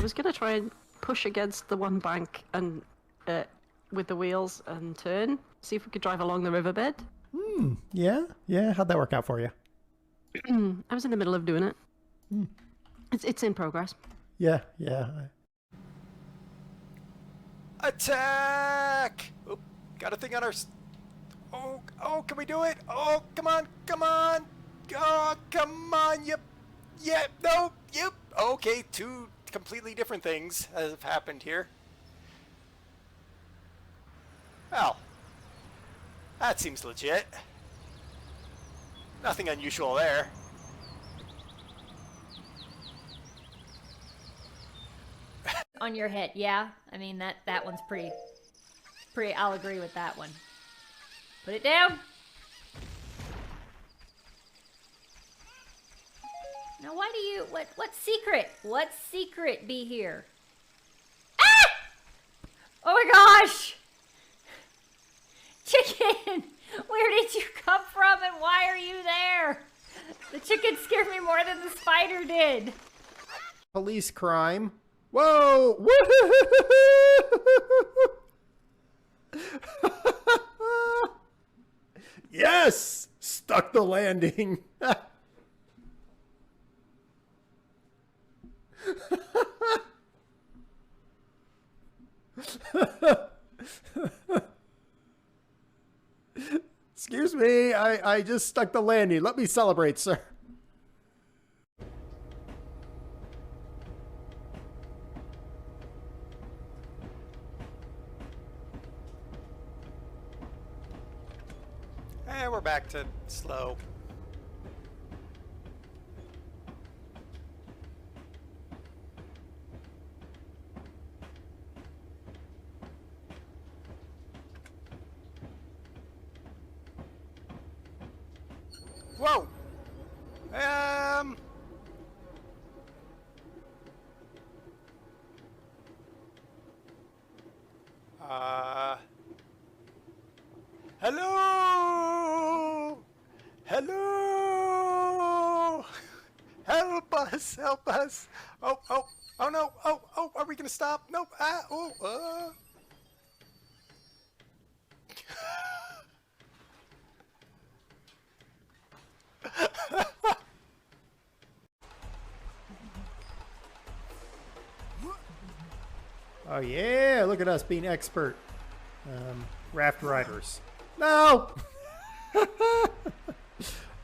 was gonna try and push against the one bank and with the wheels and turn. See if we could drive along the riverbed. Yeah. How'd that work out for you? I was in the middle of doing it. It's in progress. Yeah. Attack! Oh, got a thing on our... Oh, can we do it? Oh, come on. Oh, come on, yep. Okay, two completely different things have happened here. Well, that seems legit. Nothing unusual there. On your head, yeah. I mean, that one's pretty, I'll agree with that one. Put it down. Now, why do you, what secret be here? Ah! Oh my gosh! Chicken! Where did you come from and why are you there? The chicken scared me more than the spider did. Police crime. Whoa! Yes! Stuck the landing. Excuse me, I just stuck the landing. Let me celebrate, sir. And we're back to slow. Whoa! Hello! Hello! Help us! Help us! Oh no! Oh, are we gonna stop? Nope! Oh yeah, look at us being expert raft riders. No!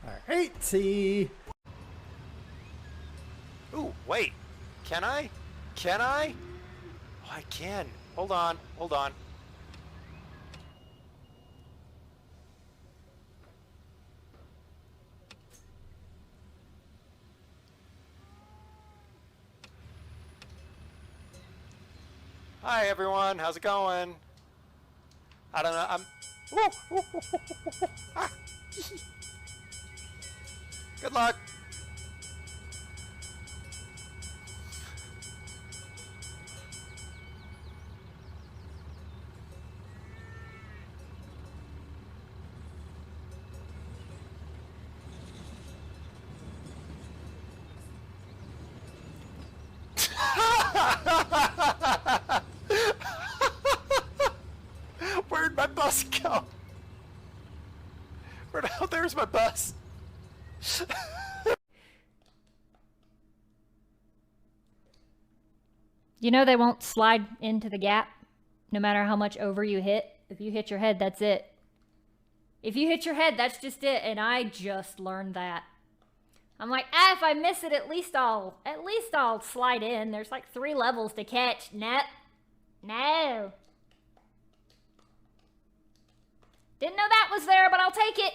Alright, see. Ooh, wait. Can I? Can I? Oh, I can. Hold on. Hi everyone, how's it going? I don't know, Ah. Good luck. Where'd my bus go? Oh, there's my bus. You know they won't slide into the gap no matter how much over you hit. If you hit your head, that's it. If you hit your head, that's just it. And I just learned that. I'm like, if I miss it, at least I'll slide in. There's like 3 levels to catch. No. Didn't know that was there, but I'll take it.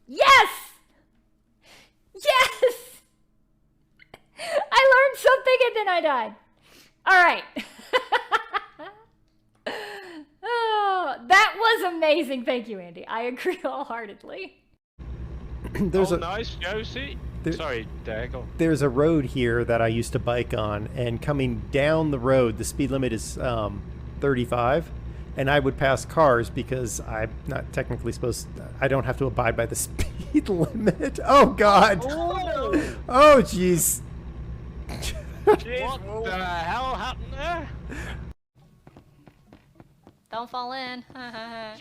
Yes! Yes! I learned something and then I died. All right. Oh, that was amazing. Thank you, Andy. I agree wholeheartedly. Nice, Josie. Sorry, Dago. There's a road here that I used to bike on, and coming down the road, the speed limit is 35, and I would pass cars because I'm not technically supposed to, I don't have to abide by the speed limit. Oh, God. Oh, jeez. What the hell happened there? Don't fall in. Ah.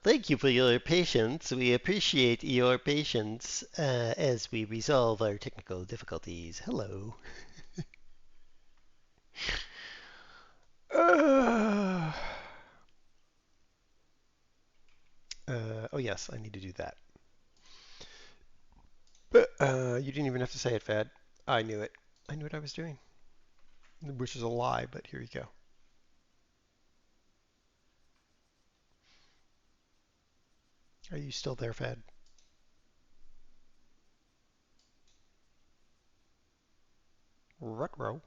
Thank you for your patience. We appreciate your patience as we resolve our technical difficulties. Hello. Oh yes, I need to do that. But you didn't even have to say it, Fad. I knew it. I knew what I was doing. Which is a lie, but here you go. Are you still there, Fad? Ruh-roh.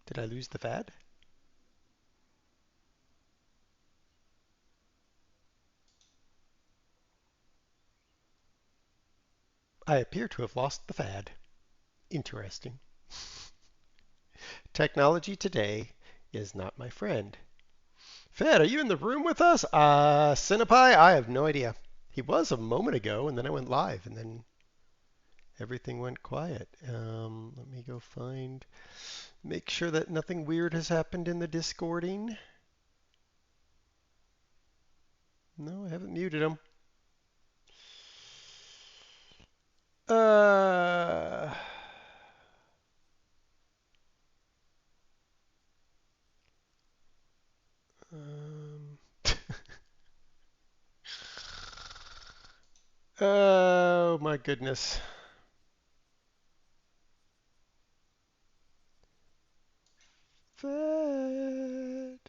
Did I lose the Fad? I appear to have lost the Fad. Interesting. Technology today is not my friend. Fad, are you in the room with us? Cinepi? I have no idea. He was a moment ago, and then I went live, and then everything went quiet. Let me go make sure that nothing weird has happened in the Discording. No, I haven't muted him. Oh my goodness. Fed.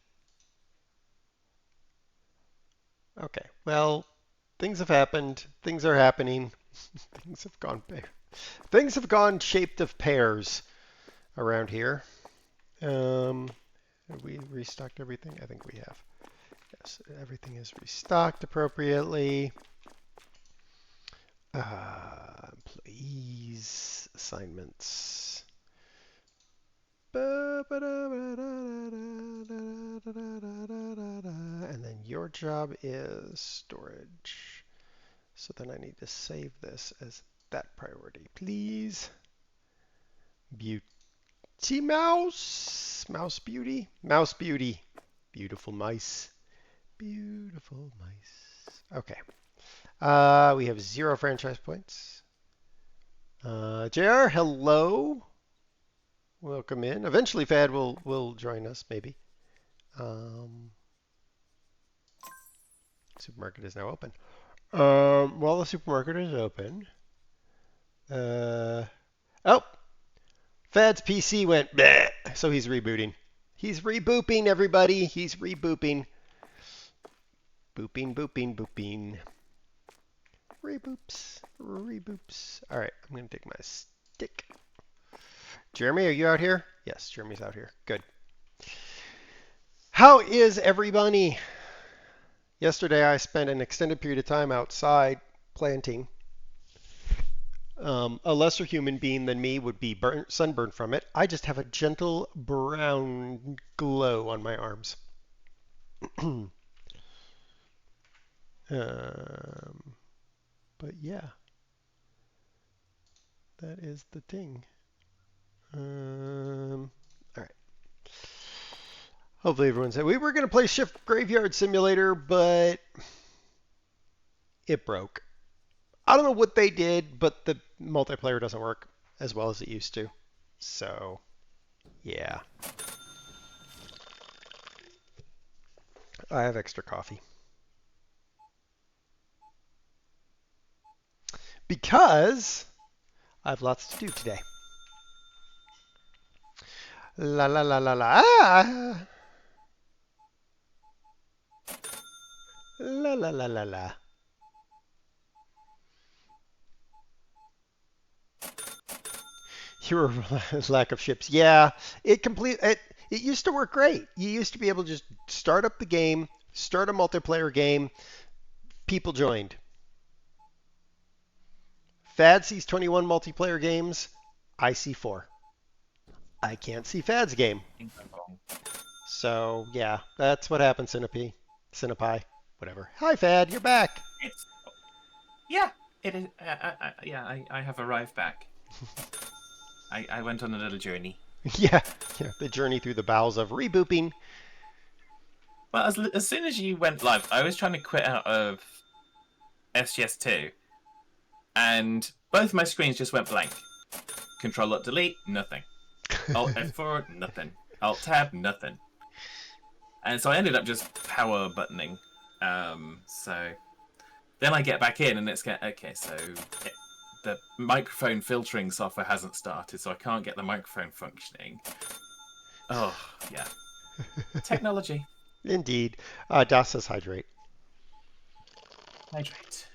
Okay, well, things have happened. Things are happening. Things have gone shaped of pears around here. Have we restocked everything? I think we have. Yes, everything is restocked appropriately. Employees, assignments. And then your job is storage. So then I need to save this as that priority, please. Beauty mouse. Mouse beauty. Mouse beauty. Beautiful mice. Beautiful mice. Okay. We have 0 franchise points. JR, hello. Welcome in. Eventually Fad will join us, maybe. Supermarket is now open. While the supermarket is open, oh, Fad's PC went bleh, so he's rebooting. He's rebooping, everybody. He's rebooping. Booping, booping, booping. Reboops, reboops. All right, I'm gonna take my stick. Jeremy, are you out here? Yes, Jeremy's out here. Good. How is everybody? Yesterday I spent an extended period of time outside planting. A lesser human being than me would be sunburned from it. I just have a gentle brown glow on my arms. But yeah, that is the thing. All right. Hopefully everyone's there. We were going to play Shift Graveyard Simulator, but it broke. I don't know what they did, but the multiplayer doesn't work as well as it used to. So, yeah. I have extra coffee. Because I have lots to do today. La la la la la. Ah! La la la la la. Your lack of ships. Yeah, it used to work great. You used to be able to just start up the game, start a multiplayer game, people joined. Fad sees 21 multiplayer games. I see 4. I can't see Fad's game. So, yeah, that's what happened, Cinepi, whatever. Hi, Fad, you're back. It is. I have arrived back. I went on a little journey. Yeah, the journey through the bowels of rebooping. Well, as soon as you went live, I was trying to quit out of SGS2, and both my screens just went blank. Control-Alt-Delete, nothing. Alt-F4, nothing. Alt-Tab, nothing. And so I ended up just power buttoning. So then I get back in, and it's okay. So the microphone filtering software hasn't started, so I can't get the microphone functioning. Oh yeah, technology. Indeed. Das says hydrate. Hydrate.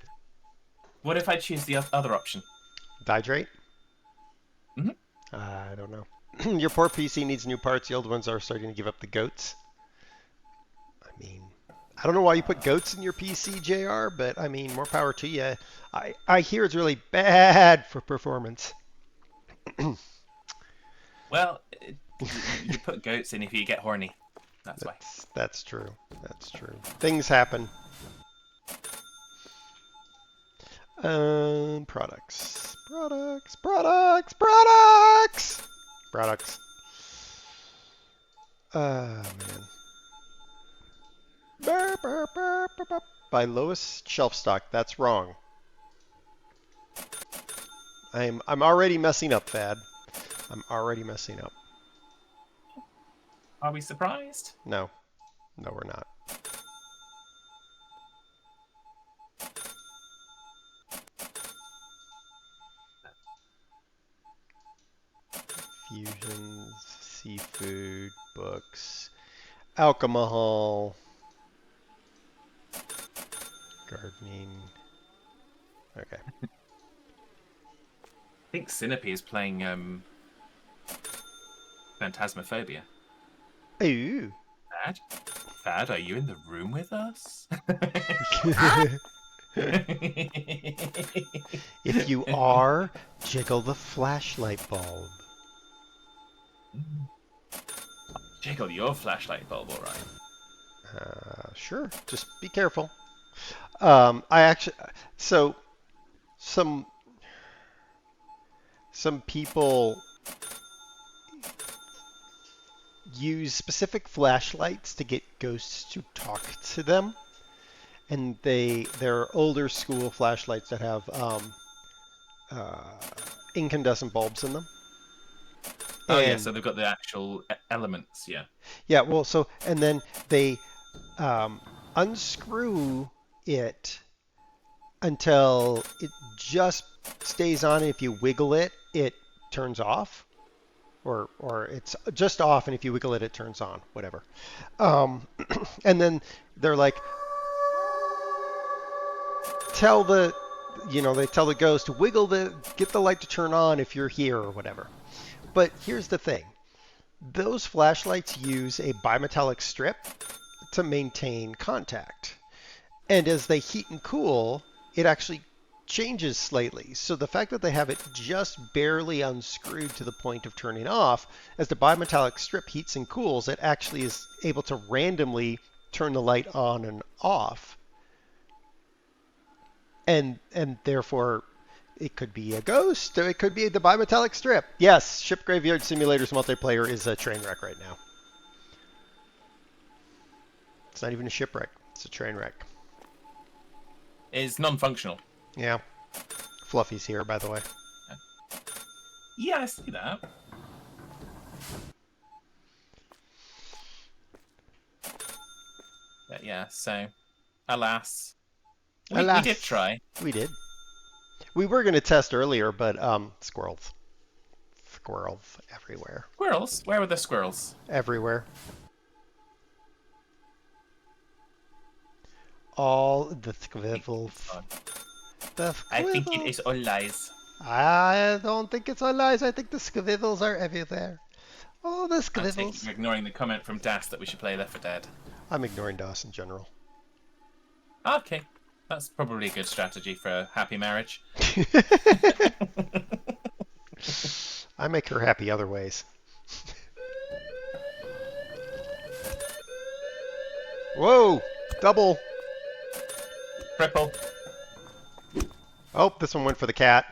What if I choose the other option? Hydrate? Mm-hmm. I don't know. Your poor PC needs new parts. The old ones are starting to give up the goats. I mean, I don't know why you put goats in your PC, JR, but I mean, more power to you. I hear it's really bad for performance. Well, you put goats in if you get horny. That's why. That's true. That's true. Things happen. Products. Man. By lowest shelf stock. That's wrong. I'm already messing up, Thad. I'm already messing up. Are we surprised? No. No, we're not. Fusions, seafood, books, alcohol, gardening. Okay. I think Sinope is playing Phantasmophobia. Ooh. Thad, are you in the room with us? If you are, jiggle the flashlight bulb. Jiggle your flashlight bulb, all right. Sure. Just be careful. So some people use specific flashlights to get ghosts to talk to them, and they're older school flashlights that have incandescent bulbs in them. Oh yeah, so they've got the actual elements, yeah. Yeah, well, and then they unscrew it until it just stays on. If you wiggle it, it turns off. Or it's just off, and if you wiggle it, it turns on, whatever. And then they're like, they tell the ghost to get the light to turn on if you're here or whatever. But here's the thing. Those flashlights use a bimetallic strip to maintain contact. And as they heat and cool, it actually changes slightly. So the fact that they have it just barely unscrewed to the point of turning off, as the bimetallic strip heats and cools, it actually is able to randomly turn the light on and off. And therefore, it could be a ghost, or it could be the bimetallic strip. Yes, Ship Graveyard Simulators multiplayer is a train wreck right now. It's not even a shipwreck. It's a train wreck. It's non-functional. Yeah. Fluffy's here, by the way. Yeah, I see that. But yeah, so alas. We did try. We did. We were going to test earlier, but squirrels. Squirrels everywhere. Squirrels? Where were the squirrels? Everywhere. All the squirrels. I think it is all lies. I don't think it's all lies. I think the squirrels are everywhere. Oh, the I squirrels. think you're ignoring the comment from Das that we should play Left 4 Dead. I'm ignoring DOS in general. Okay. That's probably a good strategy for a happy marriage. I make her happy other ways. Whoa! Double! Triple. Oh, this one went for the cat.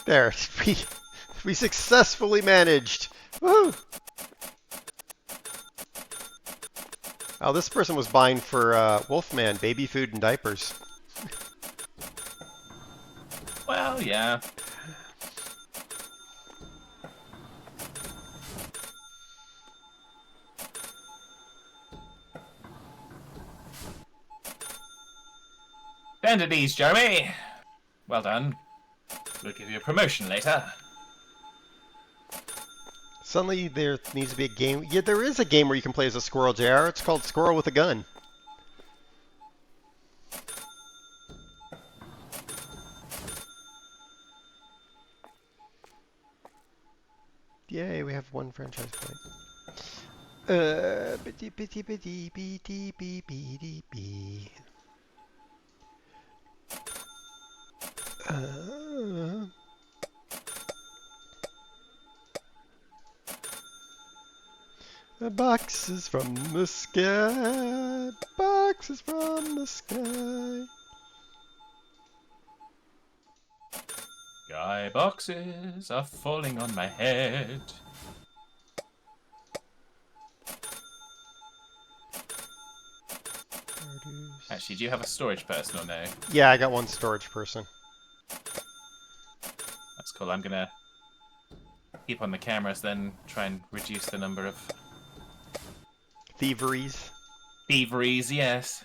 There, we successfully managed. Woo! Oh, this person was buying for Wolfman baby food and diapers. Well, yeah. Bend at ease, Jeremy. Well done. We'll give you a promotion later. Suddenly there needs to be a game. Yeah, there is a game where you can play as a squirrel, JR. It's called Squirrel with a Gun. Yay, we have one franchise point. Bitty bitty bitty bitty bitty bitty bitty. Boxes from the sky, boxes from the sky. Sky boxes are falling on my head. Actually, do you have a storage person or no? Yeah, I got one storage person. That's cool. I'm gonna keep on the cameras, then try and reduce the number of Thieveries. thieveries. Yes.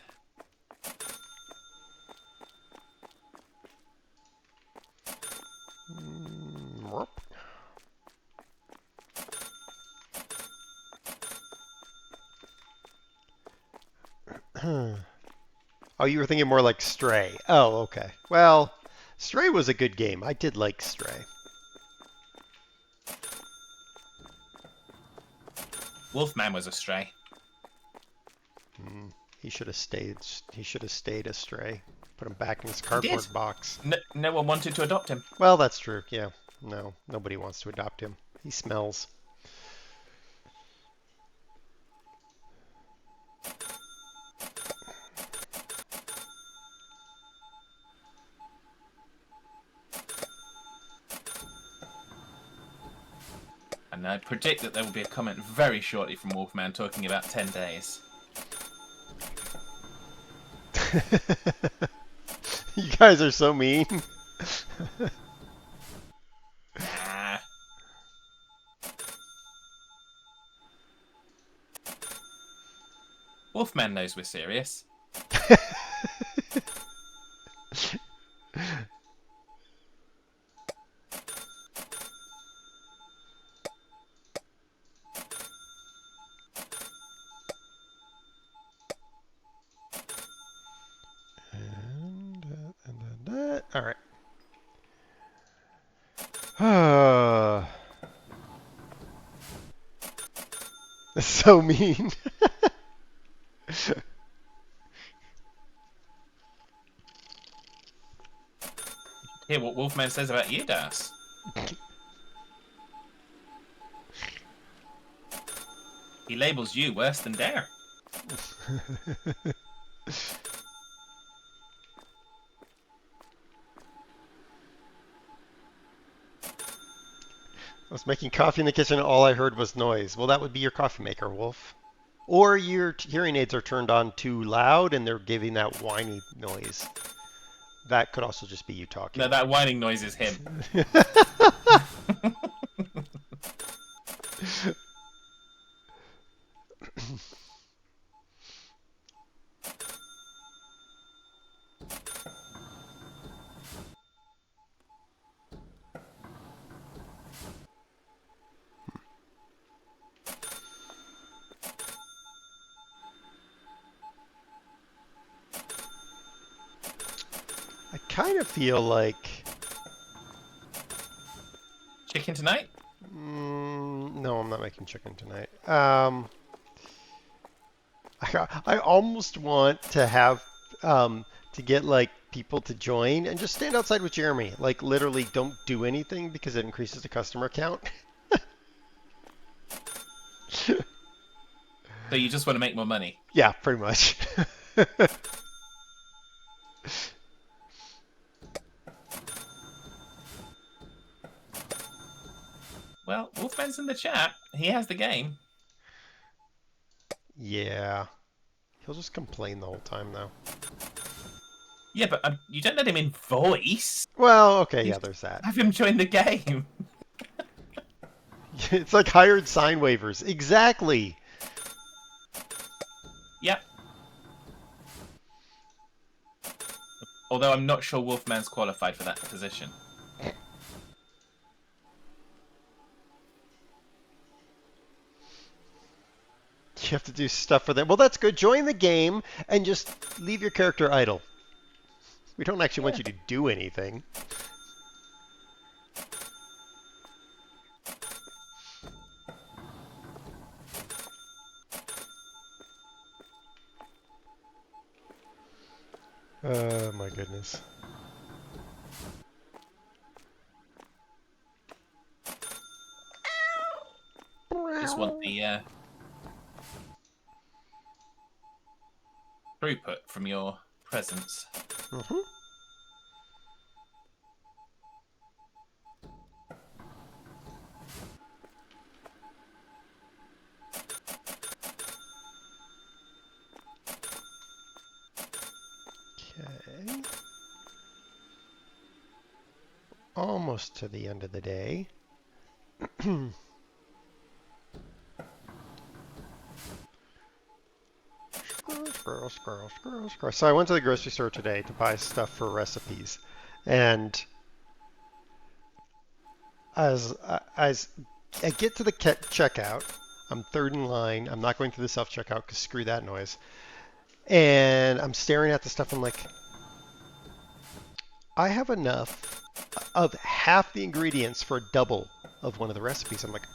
Whoop. Oh, you were thinking more like Stray. Oh, okay. Well, Stray was a good game. I did like Stray. Wolfman was a stray. He should have stayed. He should have stayed a stray. Put him back in his cardboard did. box. No one wanted to adopt him. Well, that's true. Yeah. No, nobody wants to adopt him. He smells. And I predict that there will be a comment very shortly from Wolfman talking about 10 days. You guys are so mean. Ah. Wolfman knows we're serious. All right. That's so mean. Hear what Wolfman says about you, Das. He labels you worse than Dare. I was making coffee in the kitchen and all I heard was noise. Well, that would be your coffee maker, Wolf. Or your hearing aids are turned on too loud and they're giving that whiny noise. That could also just be you talking. No, that whining noise is him. I kind of feel like... Chicken tonight? No, I'm not making chicken tonight. I almost want to have to get like people to join and just stand outside with Jeremy. Like literally don't do anything because it increases the customer count. So you just want to make more money. Yeah, pretty much. Well, Wolfman's in the chat. He has the game. Yeah. He'll just complain the whole time though. Yeah, but you don't let him in voice. Well, okay, yeah, there's that. Have him join the game. It's like hired sign waivers. Exactly. Yep. Although I'm not sure Wolfman's qualified for that position. You have to do stuff for them. Well, that's good. Join the game and just leave your character idle. We don't actually want you to do anything. Oh my goodness. Just want the throughput from your presence. Mm-hmm. Okay. Almost to the end of the day. Squirrel. So I went to the grocery store today to buy stuff for recipes. And as I get to the checkout, I'm third in line. I'm not going through the self-checkout because screw that noise. And I'm staring at the stuff. I'm like, I have enough of half the ingredients for a double of one of the recipes. I'm like,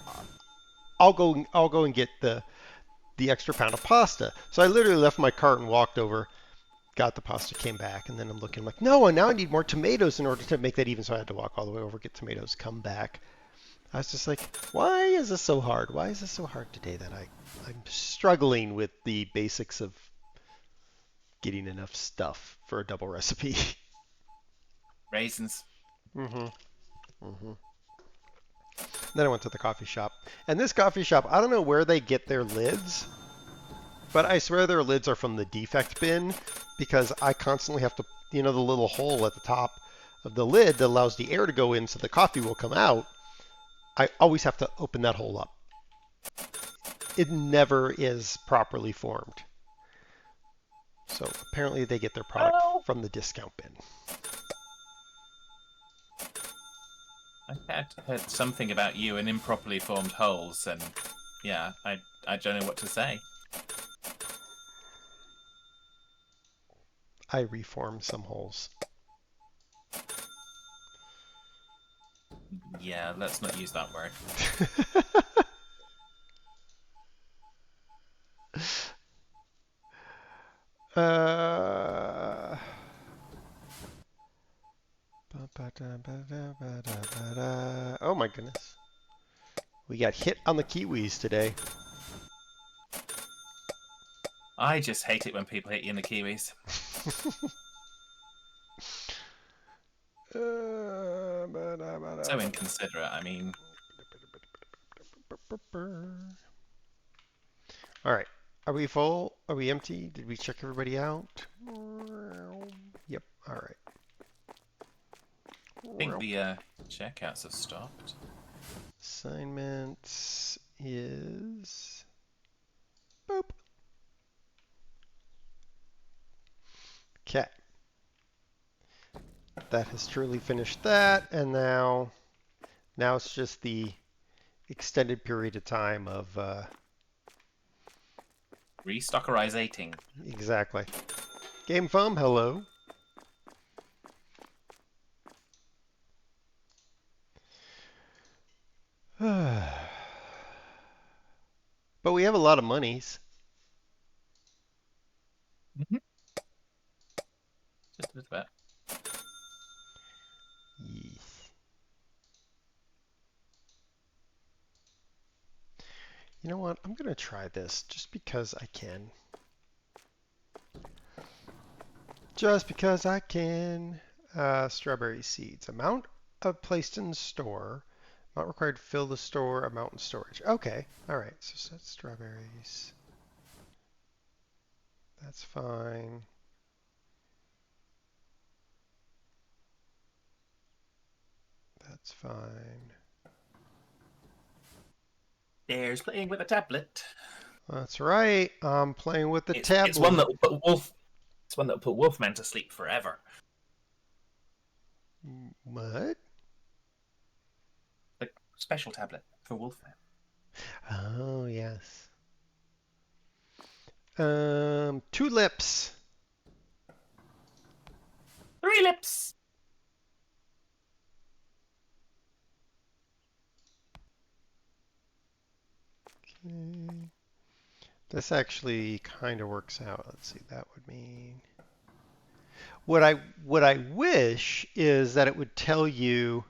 I'll go and get the extra pound of pasta. So I literally left my cart and walked over, got the pasta, came back, and then I'm looking like, no, and now I need more tomatoes in order to make that even. So I had to walk all the way over, get tomatoes, come back. I was just like, why is this so hard? Why is this so hard today that I'm struggling with the basics of getting enough stuff for a double recipe? Raisins. Mm-hmm. Mm-hmm. Then I went to the coffee shop. And this coffee shop, I don't know where they get their lids, but I swear their lids are from the defect bin because I constantly have to, the little hole at the top of the lid that allows the air to go in so the coffee will come out. I always have to open that hole up. It never is properly formed. So apparently they get their product from the discount bin. I had heard something about you and improperly formed holes, and yeah, I don't know what to say. I reform some holes. Yeah, let's not use that word. Oh my goodness. We got hit on the kiwis today. I just hate it when people hit you in the kiwis. So inconsiderate, I mean. Alright. Are we full? Are we empty? Did we check everybody out? Yep. Alright. I think the checkouts have stopped. Assignments is... Boop. Okay. That has truly finished that, and now it's just the extended period of time of Restockerizating. exactly. Game Foam, hello. But we have a lot of monies. Just a bit. You know what? I'm going to try this just because I can. Just because I can. Strawberry seeds. Amount of placed in store. Not required to fill the store. Amount in storage. Okay. All right. So set strawberries. That's fine. That's fine. There's playing with a tablet. That's right. I'm playing with the It's tablet. one that will put Wolf. It's one that will put Wolfman to sleep forever. What? The special tablet for Wolfman. Oh, yes. Tulips. 3 lips. Okay. This actually kind of works out. Let's see, that would mean what I wish is that it would tell you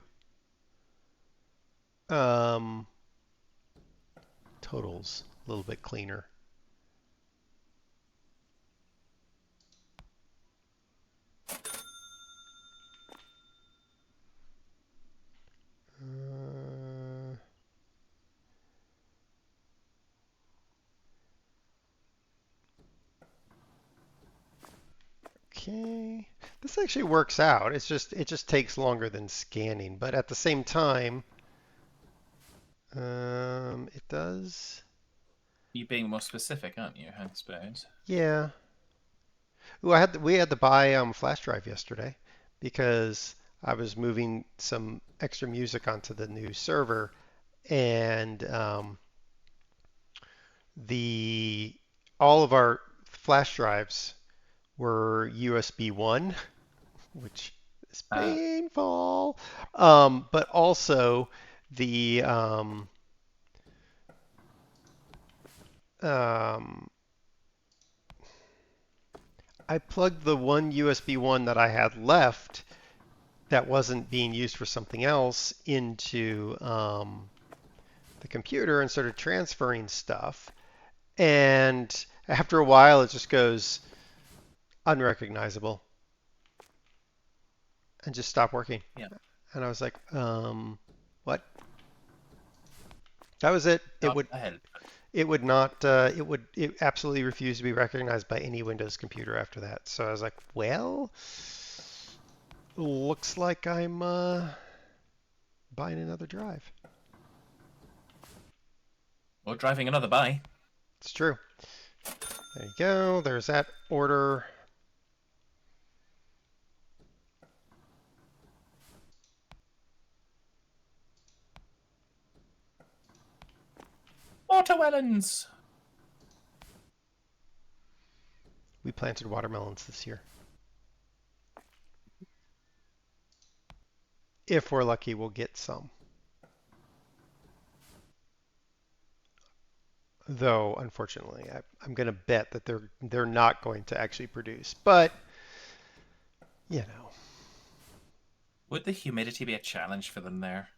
totals a little bit cleaner. Okay. This actually works out. It just takes longer than scanning, but at the same time, it does. You're being more specific, aren't you? I suppose. Yeah. Ooh, we had to buy flash drive yesterday because I was moving some extra music onto the new server, and the all of our flash drives were USB 1, which is painful. But also the I plugged the one USB 1 that I had left that wasn't being used for something else into the computer and started transferring stuff. And after a while, it just goes unrecognizable and just stopped working. Yeah. And I was like, what? That was it. It would not. It absolutely refused to be recognized by any Windows computer after that. So I was like, well, looks like I'm buying another drive. Or driving another by. It's true. There you go. There's that order. Watermelons. We planted watermelons this year. If we're lucky, we'll get some. Though, unfortunately, I'm going to bet that they're not going to actually produce. But, you know. Would the humidity be a challenge for them there?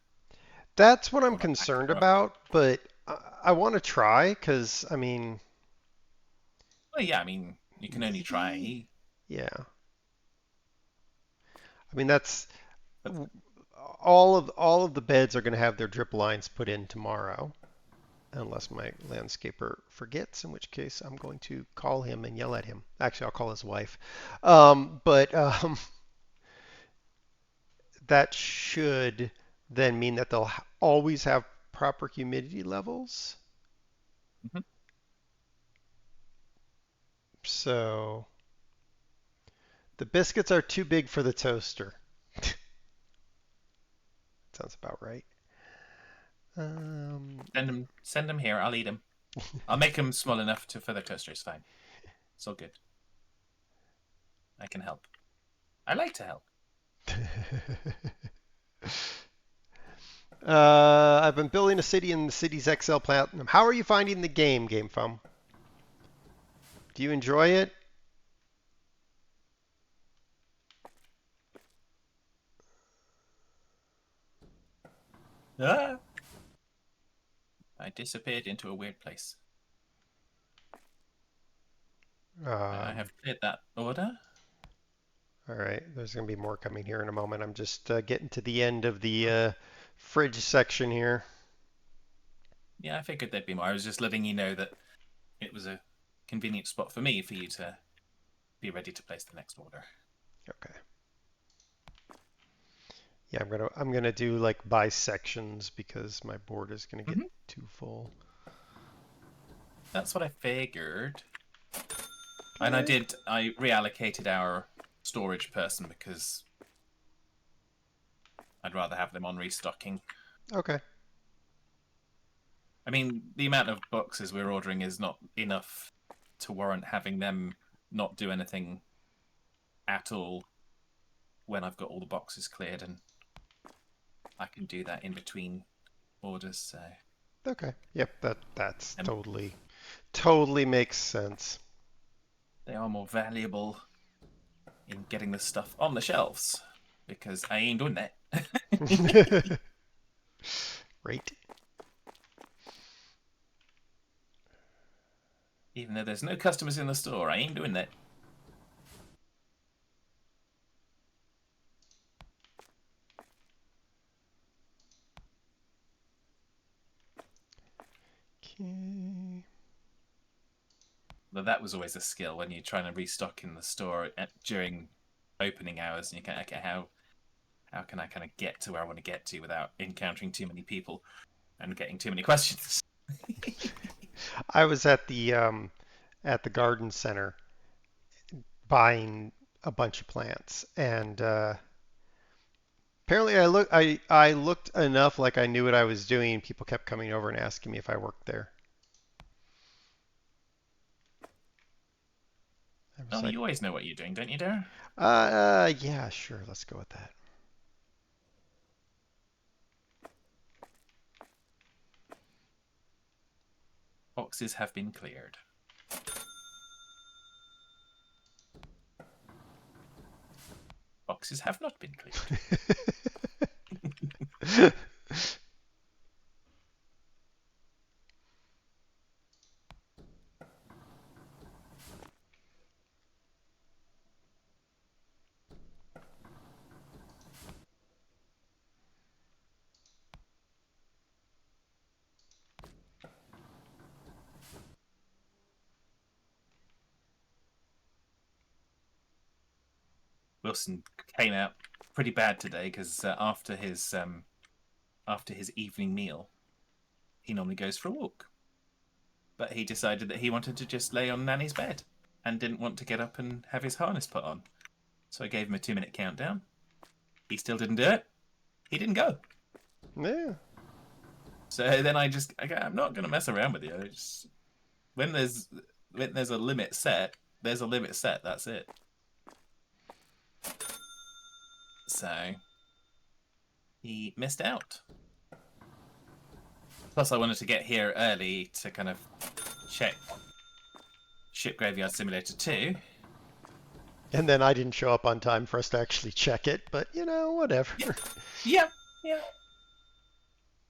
That's what I'm concerned about, but I want to try because, I mean... Well, yeah, I mean, you can only try. Yeah. I mean, that's... All of the beds are going to have their drip lines put in tomorrow. Unless my landscaper forgets, in which case I'm going to call him and yell at him. Actually, I'll call his wife. That should then mean that they'll always have proper humidity levels. Mm-hmm. So the biscuits are too big for the toaster. Sounds about right. Send them here. I'll eat them. I'll make them small enough for the toaster. It's fine. It's all good. I can help. I like to help. I've been building a city in the city's XL Platinum. How are you finding the game, GameFoam? Do you enjoy it? Ah. I disappeared into a weird place. I Um, have cleared that order. all right, there's going to be more coming here in a moment. I'm just getting to the end of the fridge section here. Yeah, I figured there'd be more. I was just letting you know that it was a convenient spot for me for you to be ready to place the next order. Okay. Yeah, I'm gonna do like by sections because my board is gonna get too full. That's what I figured. Okay. And I reallocated our storage person because I'd rather have them on restocking. Okay. I mean, the amount of boxes we're ordering is not enough to warrant having them not do anything at all when I've got all the boxes cleared, and I can do that in between orders. So Okay. Yep. That's Um, totally makes sense. they are more valuable in getting the stuff on the shelves because I ain't doing that. Right. Even though there's no customers in the store, I ain't doing that. Okay. But that was always a skill when you're trying to restock in the store during opening hours, and you can, okay, how can I kind of get to where I want to get to without encountering too many people and getting too many questions? I was at the garden center buying a bunch of plants, and apparently I looked enough like I knew what I was doing. People kept coming over and asking me if I worked there. I was Oh, like, you always know what you're doing, don't you, Darren? yeah, sure, let's go with that. Boxes have been cleared. Boxes have not been cleared. Wilson came out pretty bad today because after his evening meal, he normally goes for a walk. But he decided that he wanted to just lay on Nanny's bed and didn't want to get up and have his harness put on. So I gave him a 2-minute countdown. He still didn't do it. He didn't go. Yeah. So then I'm not going to mess around with you. When there's a limit set, there's a limit set. That's it. So he missed out. Plus, I wanted to get here early to kind of check Ship Graveyard Simulator 2. And then I didn't show up on time for us to actually check it, but whatever. Yeah.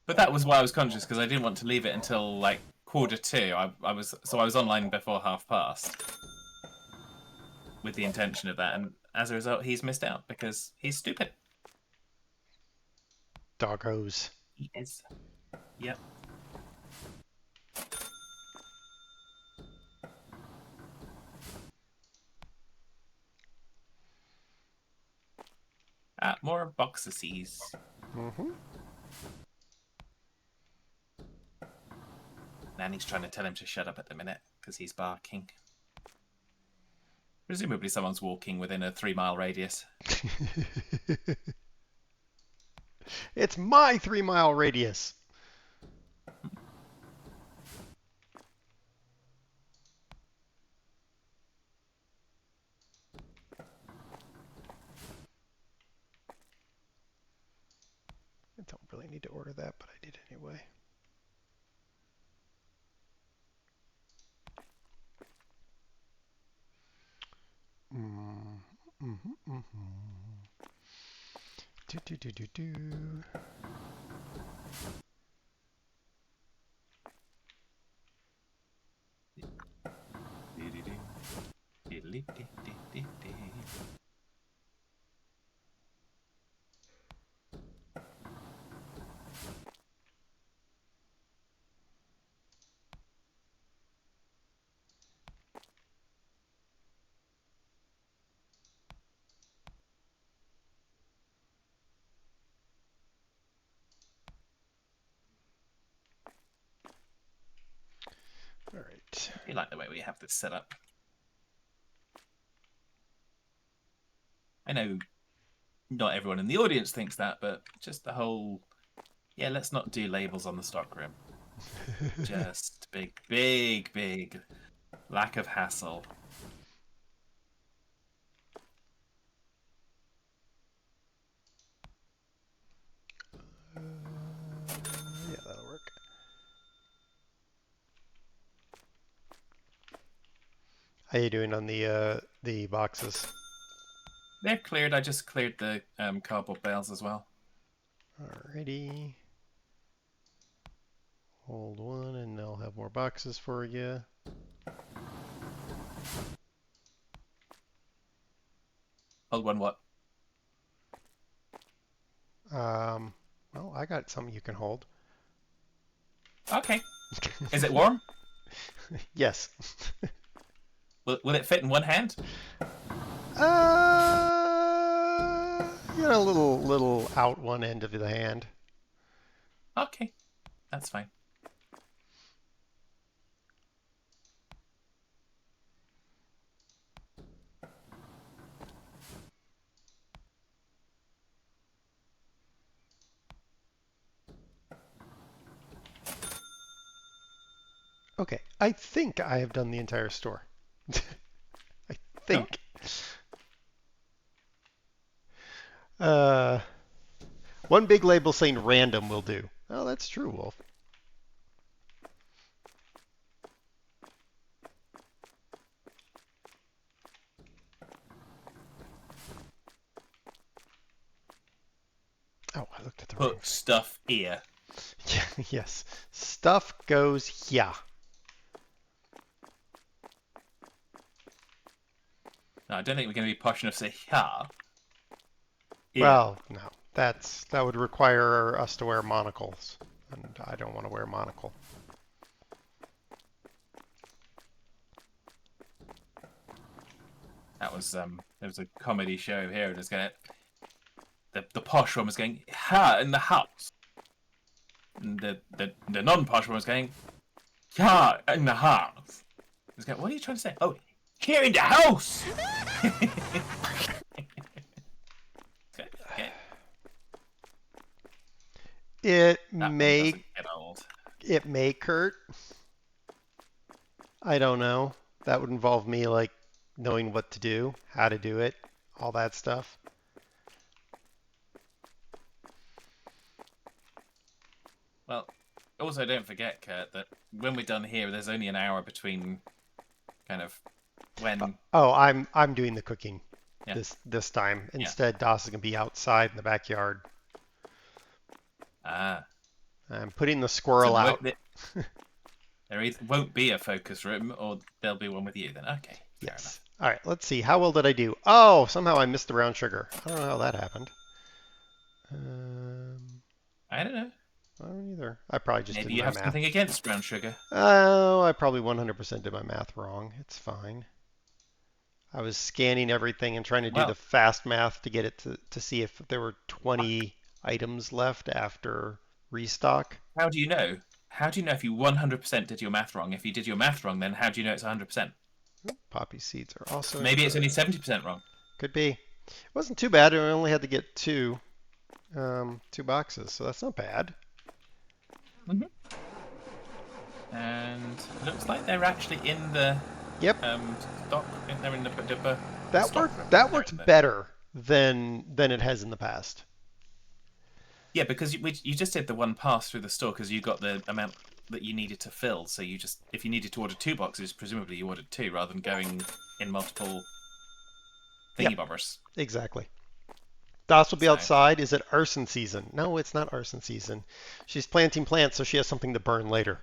But that was why I was conscious, because I didn't want to leave it until like 1:45. I was online before past, with the intention of that, and as a result, he's missed out because he's stupid. Doggos. He is. Yep. More boxes. Mm-hmm. Nanny's trying to tell him to shut up at the minute because he's barking. Presumably someone's walking within a 3-mile radius. It's my 3-mile radius. I don't really need to order that, but I did anyway. Mm-hmm. Do. All right. I like the way we have this set up. I know not everyone in the audience thinks that, but just the whole, yeah, let's not do labels on the stockroom. Just big lack of hassle. Yeah, that'll work. How you doing on the boxes? They're cleared. I just cleared the cardboard bales as well. Alrighty. Hold one, and I'll have more boxes for you. Hold one, what? Well, I got something you can hold. Okay. Is it warm? Yes. Will it fit in one hand? You know, a little out one end of the hand. Okay, that's fine. Okay, I think I have done the entire store. I think. One big label saying random will do. Oh, that's true, Wolf. Oh, I looked at the wrong Put stuff here. thing. Yes. Stuff goes here. No, I don't think we're going to be posh enough to say yeah. Well, no. That would require us to wear monocles. And I don't want to wear a monocle. That was there was a comedy show here. It was going the posh one was going ha in the house, and the non-posh one was going yeah in the house. It was going, what are you trying to say? Oh, here in the house. Okay. It That one may doesn't get old. It may, Kurt. I don't know. That would involve me like knowing what to do, how to do it, all that stuff. Well, also don't forget, Kurt, that when we're done here, there's only an hour between kind of when. Oh, I'm doing the cooking Yeah. this time. Instead, Doss is gonna be outside in the backyard. Ah. I'm putting the squirrel So out. There either won't be a focus room, or there'll be one with you then. Okay. Fair Yes. All right. Let's see. How well did I do? Oh, somehow I missed the brown sugar. I don't know how that happened. I don't know. I don't either. I probably just Maybe did you my have math. something against brown sugar. Oh, I probably 100% did my math wrong. It's fine. I was scanning everything and trying to do Well. the fast math to get it to see if there were 20 items left after restock. How do you know? How do you know if you 100% did your math wrong? If you did your math wrong, then how do you know it's 100%? Poppy seeds are also Maybe it's only incorrect. 70% wrong. Could be. It wasn't too bad. I only had to get two boxes, so that's not bad. And it looks like they're actually in the Yep. stock. They're in the That stock worked. room. That They're worked in the- better than it has in the past. Yeah, because you just did the one pass through the store because you got the amount that you needed to fill. So you just, if you needed to order 2 boxes, presumably you ordered 2 rather than going in multiple thingy bobbers. Exactly. Doss will be So- outside. Is it arson season? No, it's not arson season. She's planting plants, so she has something to burn later.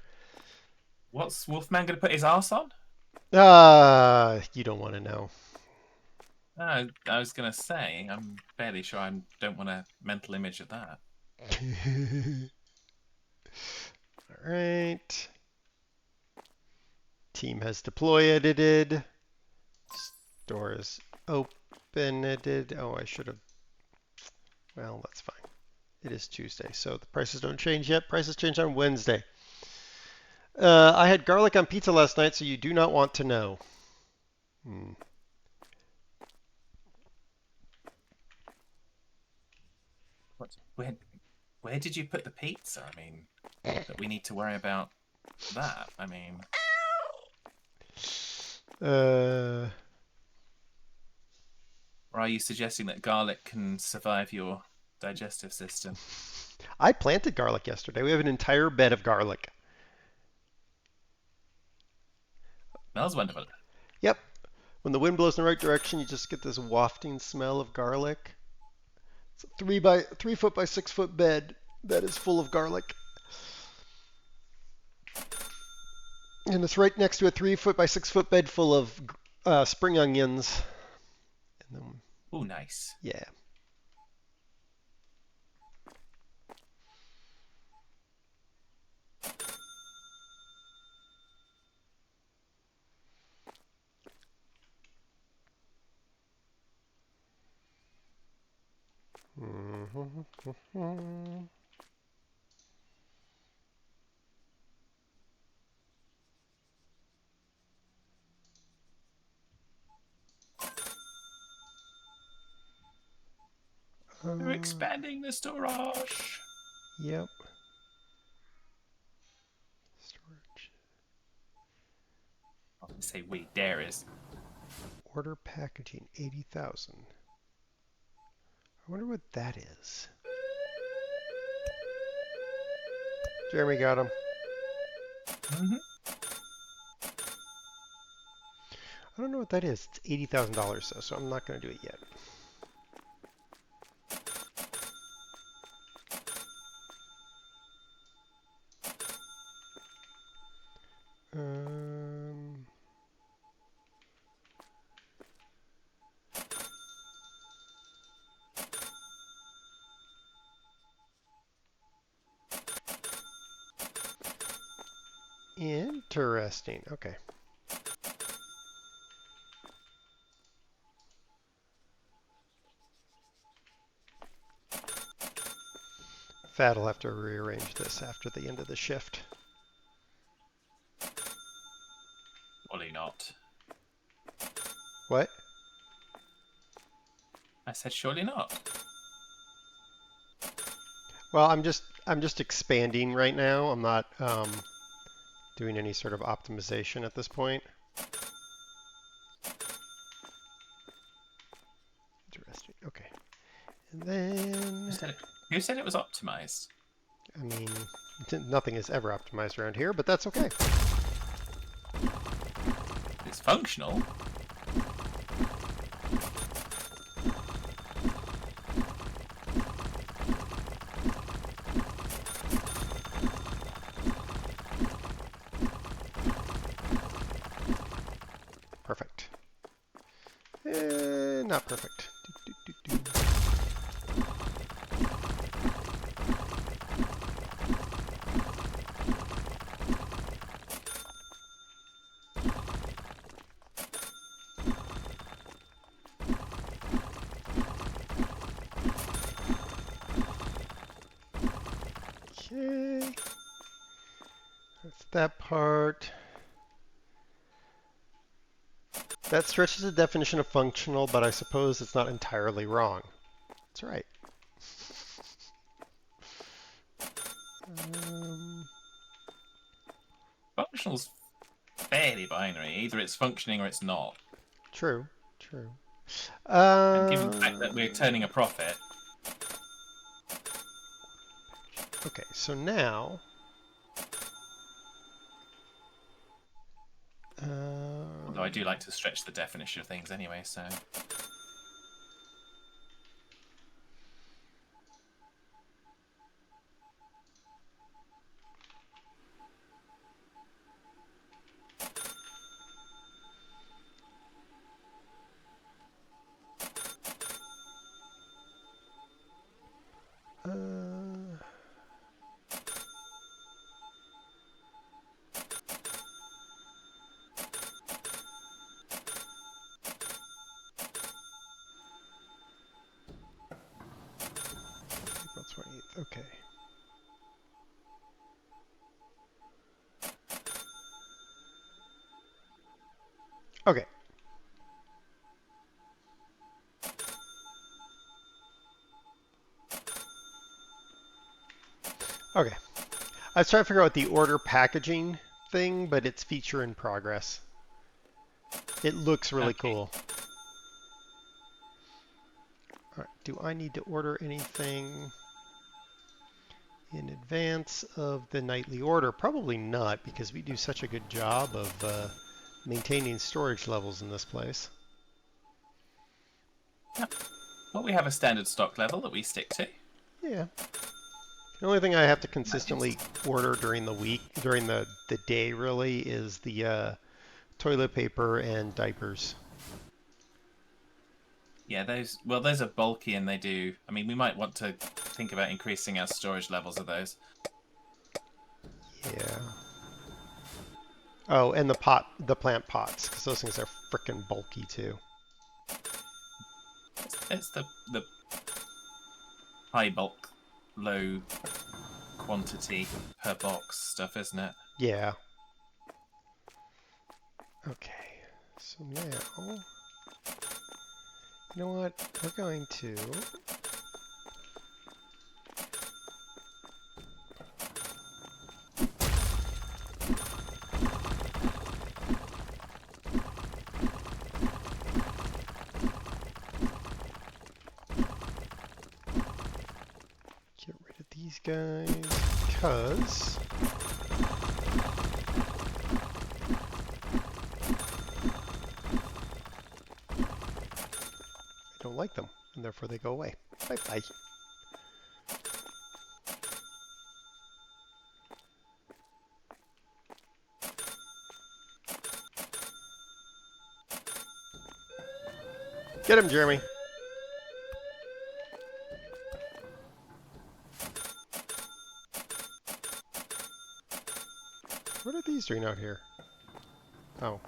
What's Wolfman going to put his arse on? You don't want to know. I was gonna say, I'm fairly sure I don't want a mental image of that. All right. Team has deploy edited. Store is open edited. Oh, I should have. Well, that's fine. It is Tuesday, so the prices don't change yet. Prices change on Wednesday. I had garlic on pizza last night, so you do not want to know. What? Where did you put the pizza? I mean, that we need to worry about that. I mean, Uh, or are you suggesting that garlic can survive your digestive system? I planted garlic yesterday. We have an entire bed of garlic. Smells wonderful. Yep. When the wind blows in the right direction, you just get this wafting smell of garlic. It's a 3 foot by 6 foot bed that is full of garlic. And it's right next to a 3 foot by 6 foot bed full of spring onions. And then, Oh, nice. yeah. We're expanding the storage. Yep. Storage. I'll say we. There is. Order packaging 80,000. I wonder what that is. Jeremy got him. Mm-hmm. I don't know what that is. It's $80,000 though, so I'm not going to do it yet. Interesting. Okay. Fat will have to rearrange this after the end of the shift. Surely not. What? I said surely not. Well, I'm just expanding right now. I'm not doing any sort of optimization at this point. Interesting. Okay. And then Who said it was optimized? I mean, nothing is ever optimized around here, but that's okay. It's functional. Perfect. Not perfect. Okay. That's that part. That stretches the definition of functional, but I suppose it's not entirely wrong. That's right. Functional's fairly binary. Either it's functioning or it's not. True. True. And given the fact that we're turning a profit. Okay, so now. Although I do like to stretch the definition of things anyway, so. Okay. Okay. I was trying to figure out the order packaging thing, but it's feature in progress. It looks really Okay. cool. All right. Do I need to order anything in advance of the nightly order? Probably not, because we do such a good job of maintaining storage levels in this place. Well, we have a standard stock level that we stick to. Yeah. The only thing I have to consistently order during the week, during the day really, is the toilet paper and diapers. Yeah, those are bulky and they do. I mean, we might want to think about increasing our storage levels of those. Yeah. Oh, and the plant pots, because those things are frickin' bulky too. It's the high bulk, low quantity per box stuff, isn't it? Yeah. Okay. So now, you know what? We're going to get rid of these guys because I don't like them, and therefore they go away. Bye-bye. Get him, Jeremy. What are these doing out here? Oh.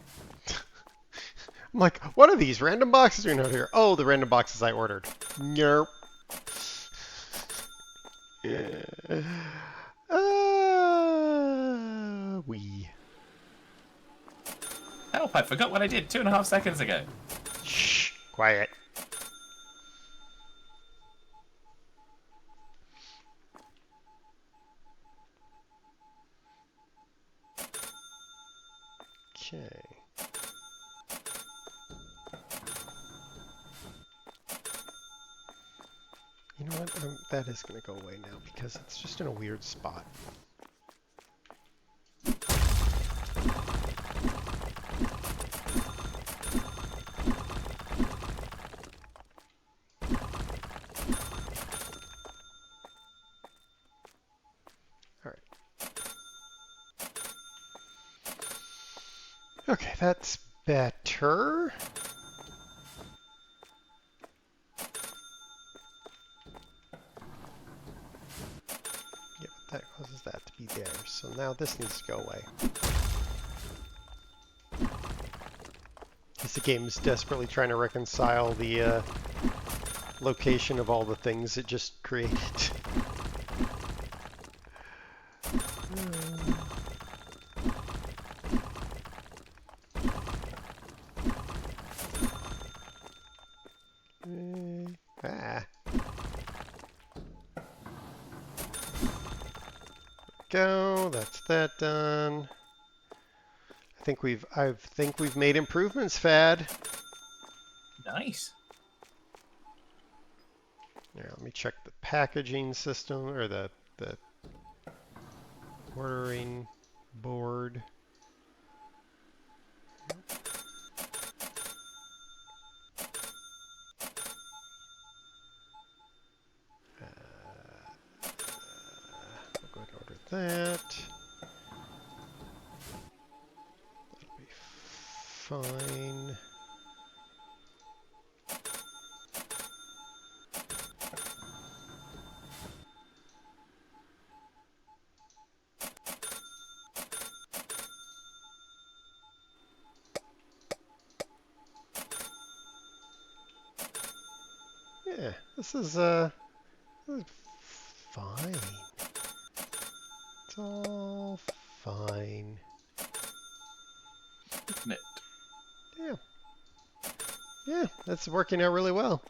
I'm like, what are these random boxes doing out here? Oh, the random boxes I ordered. Nerp. We. Help! I forgot what I did 2.5 seconds ago. Shh. Quiet. Okay. You know what? That is going to go away now because it's just in a weird spot. All right. Okay, that's better. Yep, that causes that to be there. So now this needs to go away. Because the game is desperately trying to reconcile the location of all the things it just created. Ah. Go. That's that done. I think we've made improvements, Fad. Nice. Here, let me check the packaging system or the ordering board. I'll go ahead and order that. That'll be fine. Yeah, this is fine. It's all fine. Isn't it? Yeah. Yeah, that's working out really well.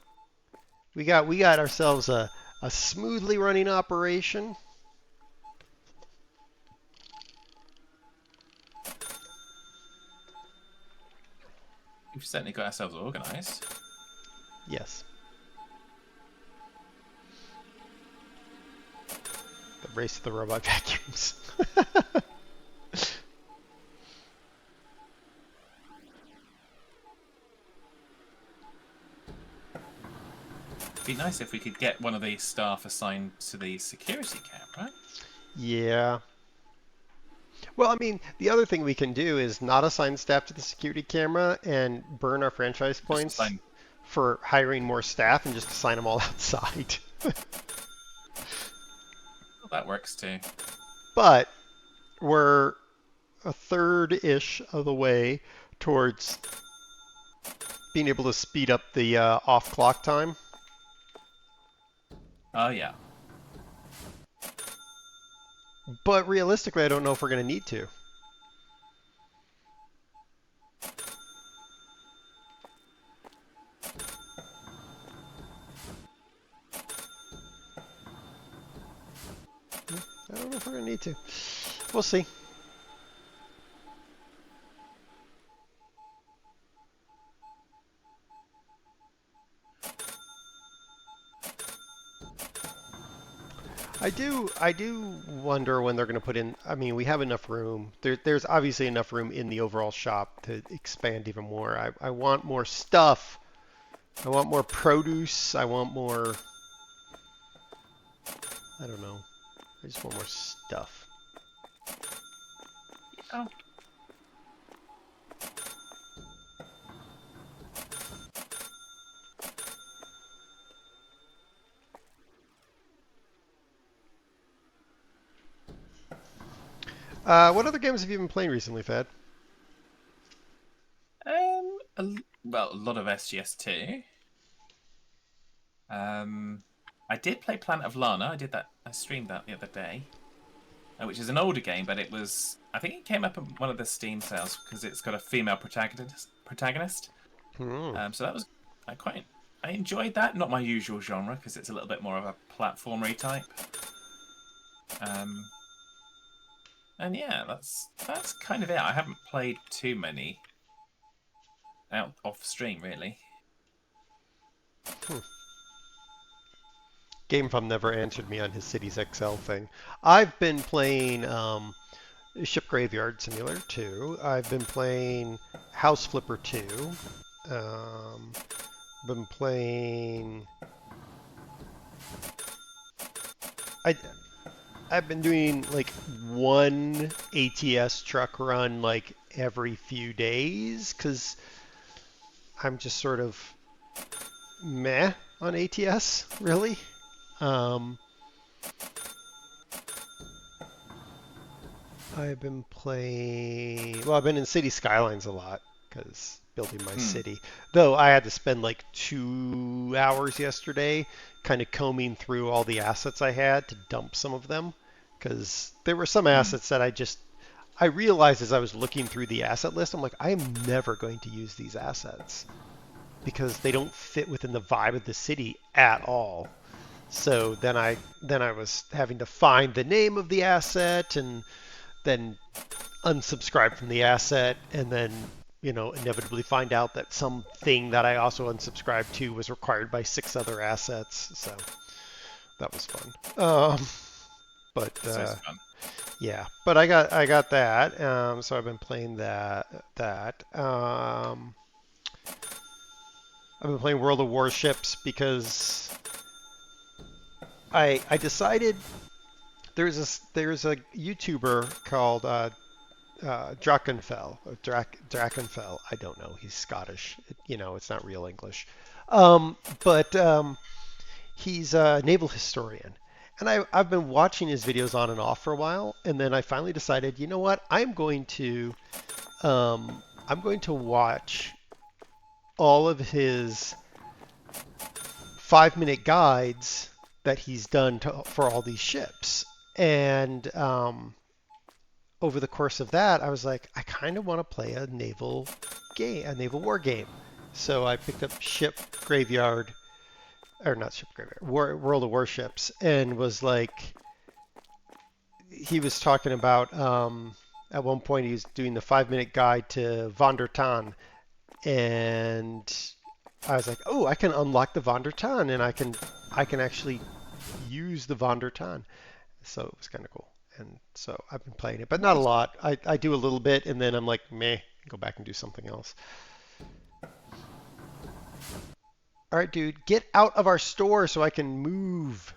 We got ourselves a smoothly running operation. We've certainly got ourselves organised. Yes. The race to the robot vacuums. It'd be nice if we could get one of these staff assigned to the security camera. Yeah. Well, I mean, the other thing we can do is not assign staff to the security camera and burn our franchise points assign- for hiring more staff and just assign them all outside. Well, that works too. But we're a third-ish of the way towards being able to speed up the off-clock time. Oh, yeah. But realistically, I don't know if we're going to need to. I don't know if we're going to need to. We'll see. I do wonder when they're going to put in. I mean, we have enough room. There's obviously enough room in the overall shop to expand even more. I want more stuff. I want more produce. I want more. I don't know. I just want more stuff. Oh. What other games have you been playing recently, Fad? Well, a lot of SGS2. I did play Planet of Lana. I streamed that the other day, which is an older game, but it was. I think it came up in one of the Steam sales because it's got a female protagonist. So that was I enjoyed that. Not my usual genre because it's a little bit more of a platformery type. And yeah, that's kind of it. I haven't played too many out off stream really. GameFum never answered me on his Cities XL thing. I've been playing Ship Graveyard Simulator 2. I've been playing House Flipper 2. Been playing. I've been doing like one ATS truck run like every few days because I'm just sort of meh on ATS, really. I've been playing. Well, I've been in City Skylines a lot because building my city. Though I had to spend like 2 hours yesterday kind of combing through all the assets I had to dump some of them because there were some assets that I realized as I was looking through the asset list, I'm like, I am never going to use these assets because they don't fit within the vibe of the city at all. So then I was having to find the name of the asset and then unsubscribe from the asset and then, inevitably find out that something that I also unsubscribed to was required by 6 other assets. So that was fun. But Fun. yeah, but I got that. So I've been playing that. I've been playing World of Warships because I decided there's a YouTuber called Drakenfell. Drakenfell. I don't know. He's Scottish. It's not real English. But he's a naval historian. And I've been watching his videos on and off for a while, and then I finally decided, you know what? I'm going to watch all of his 5-minute guides that he's done for all these ships. And over the course of that, I was like, I kind of want to play a naval game, a naval war game. So I picked up Ship Graveyard, or not Ship Graveyard, World of Warships, and was like, he was talking about, at one point he was doing the 5-minute guide to Von der Tann, and I was like, oh, I can unlock the Von der Tann, and I can actually use the Von der Tann. So it was kind of cool. And so I've been playing it, but not a lot. I do a little bit, and then I'm like, meh, go back and do something else. All right, dude, get out of our store so I can move.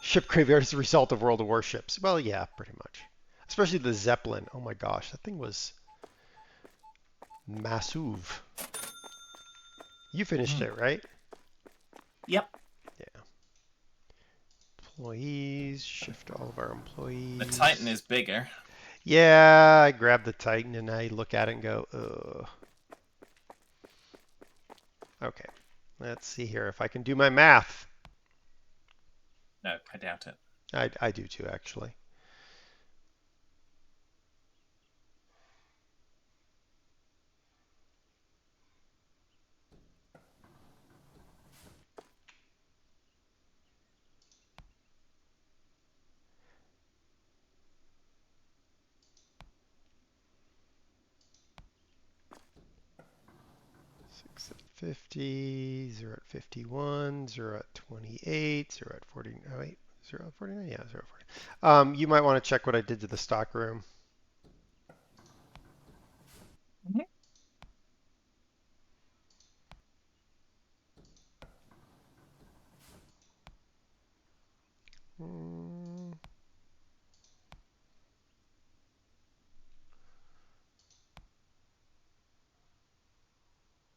Ship Graveyard is the result of World of Warships. Well, yeah, pretty much. Especially the Zeppelin. Oh my gosh, that thing was massive. You finished it, right? Yep. Yeah. Employees, shift all of our employees. The Titan is bigger. Yeah, I grab the Titan and I look at it and go, ugh. Okay, let's see here if I can do my math. No, I doubt it. I do too, actually. Six at 50, 0 at 51, 0 at 28, 0 at 40. Oh wait, 0 at 49. Yeah, 0 at 40. You might want to check what I did to the stock room.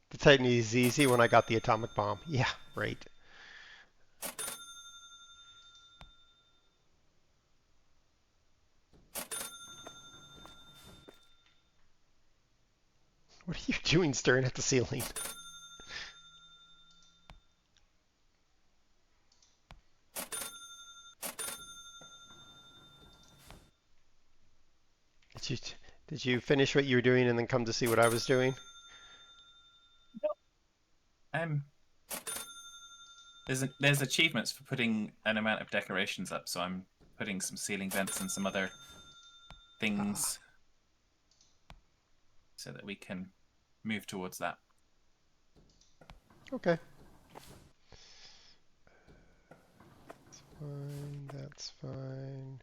The Titan is easy when I got the atomic bomb. Yeah, right. What are you doing staring at the ceiling? Did you finish what you were doing and then come to see what I was doing? There's achievements for putting an amount of decorations up, so I'm putting some ceiling vents and some other things so that we can move towards that. Okay. That's fine. That's fine.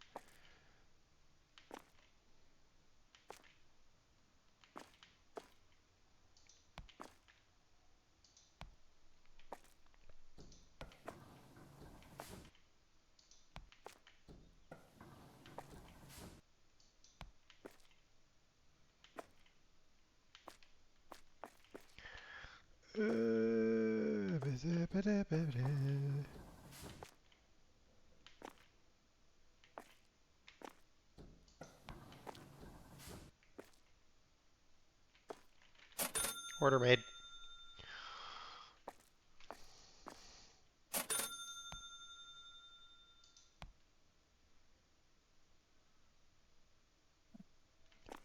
Order made.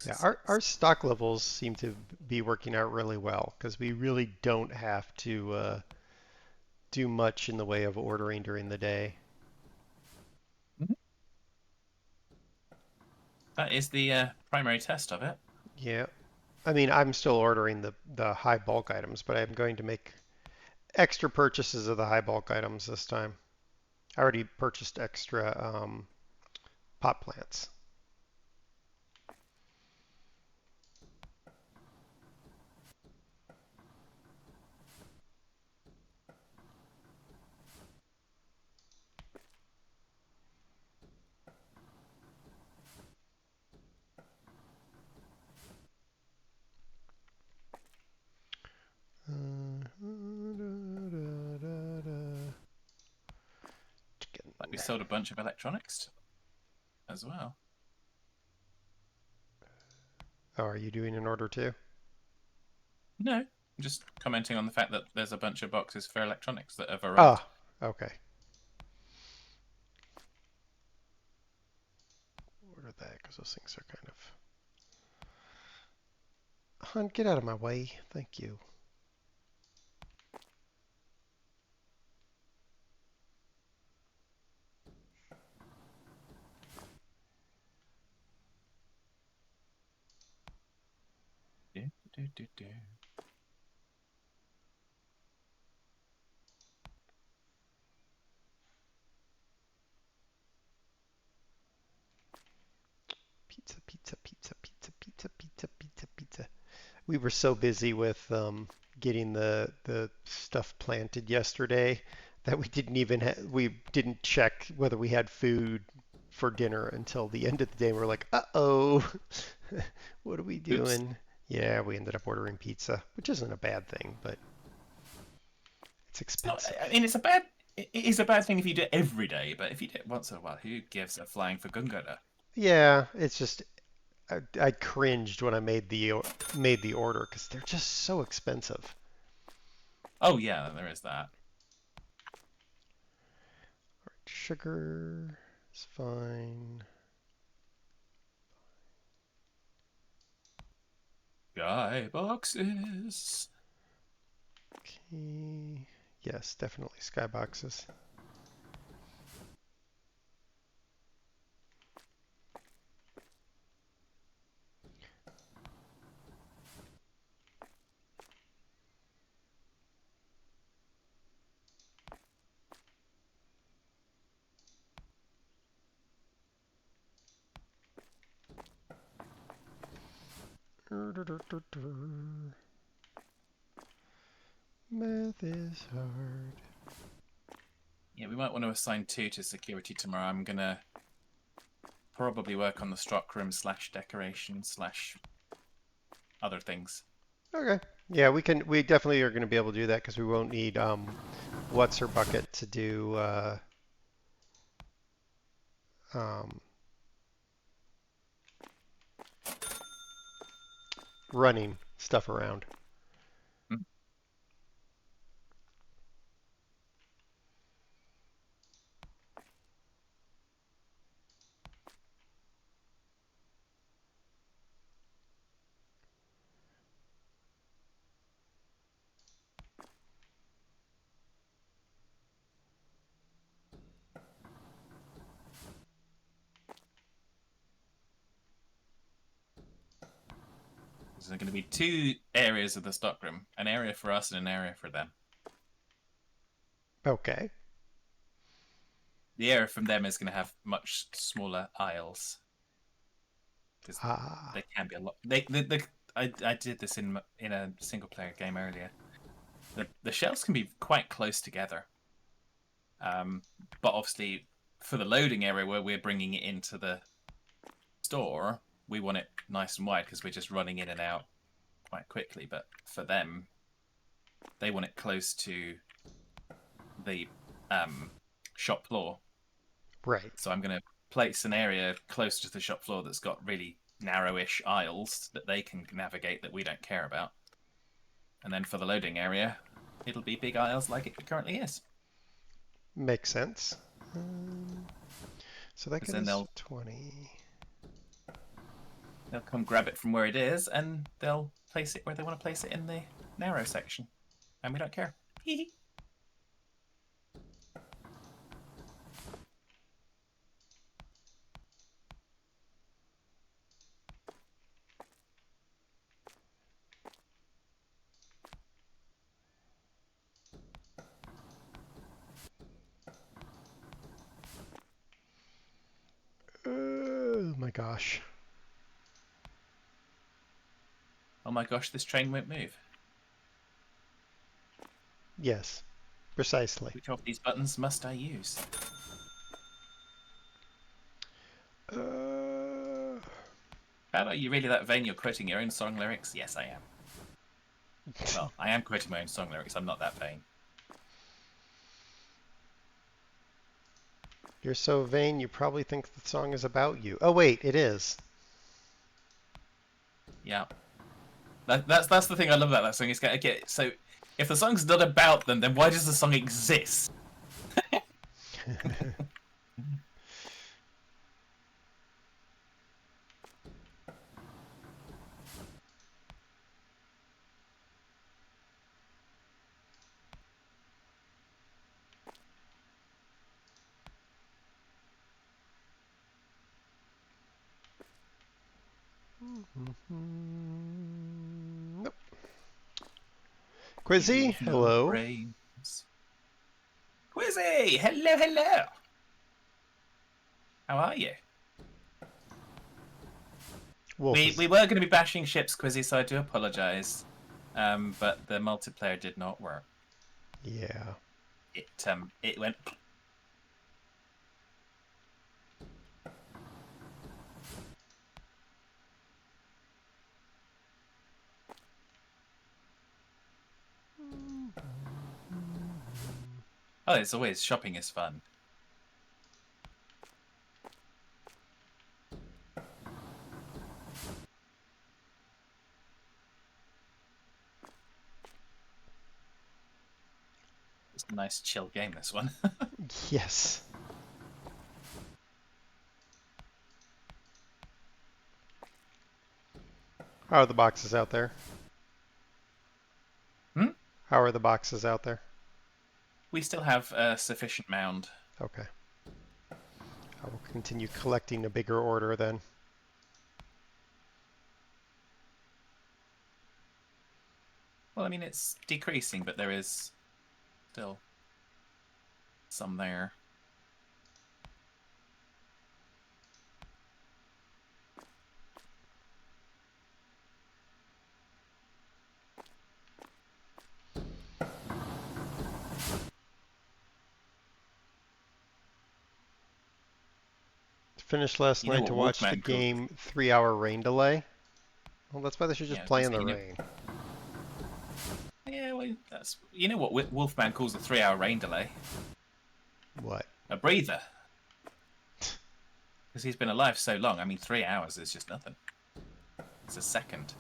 Yeah, our stock levels seem to be working out really well because we really don't have to do much in the way of ordering during the day. That is the primary test of it. Yeah. I mean, I'm still ordering the high bulk items, but I'm going to make extra purchases of the high bulk items this time. I already purchased extra pot plants. Like we sold a bunch of electronics as well. Oh, are you doing an order too? No, I'm just commenting on the fact that there's a bunch of boxes for electronics that have arrived. Ah, okay. order that because those things are kind of... Hun, get out of my way. Thank you. Do. Pizza, pizza, pizza, pizza, pizza, pizza, pizza, pizza. We were so busy with getting the stuff planted yesterday that we didn't check whether we had food for dinner until the end of the day. We're like, uh-oh, what are we Oops. doing? Yeah, we ended up ordering pizza, which isn't a bad thing, but it's expensive. I mean, it is a bad thing if you do it every day, but if you do it once in a while, who gives a flying for Gungoda? Yeah, it's just I cringed when I made the order because they're just so expensive. Oh yeah, there is that. Sugar is fine. Sky boxes. Okay. Yes, definitely skyboxes. Math is hard. Yeah, we might want to assign 2 to security tomorrow. I'm gonna probably work on the stockroom / decoration / other things. Okay. Yeah, we definitely are going to be able to do that because we won't need what's her bucket to do um, running stuff around. Mm. There's going to be 2 areas of the stockroom, an area for us and an area for them. Okay. The area from them is going to have much smaller aisles. Because they can be a lot. I did this in a single player game earlier. The shelves can be quite close together. But obviously, for the loading area where we're bringing it into the store, we want it nice and wide because we're just running in and out quite quickly. But for them, they want it close to the shop floor. Right. So I'm going to place an area close to the shop floor that's got really narrowish aisles that they can navigate that we don't care about. And then for the loading area, it'll be big aisles like it currently is. Makes sense. So that Then gets 20. They'll come grab it from where it is, and they'll place it where they want to place it in the narrow section. And we don't care. Oh my gosh. Oh my gosh, this train won't move. Yes, precisely. Which of these buttons must I use? How about you really that vain you're quoting your own song lyrics? Yes, I am. Well, I am quoting my own song lyrics. I'm not that vain. You're so vain, you probably think the song is about you. Oh wait, it is. Yeah. That's the thing I love about that song. It's okay, so if the song's not about them, then why does the song exist? Nope. Quizzy, You've no hello. brains. Quizzy, hello, hello. How are you? Wolf We is- were going to be bashing ships, Quizzy, so I do apologise. But the multiplayer did not work. Yeah. It went. Oh, it's always shopping is fun. It's a nice chill game, this one. Yes. How are the boxes out there? Hmm? How are the boxes out there? We still have a sufficient mound. Okay. I will continue collecting a bigger order then. Well, I mean, it's decreasing, but there is still some there. Finished last You know night what to watch the Wolfman calls game 3-hour rain delay. Well, that's why they should just Yeah, play in that's- the you know- rain. Yeah, well, that's what Wolfman calls a 3-hour rain delay. What? A breather. Because he's been alive so long. I mean, 3 hours is just nothing. It's a second.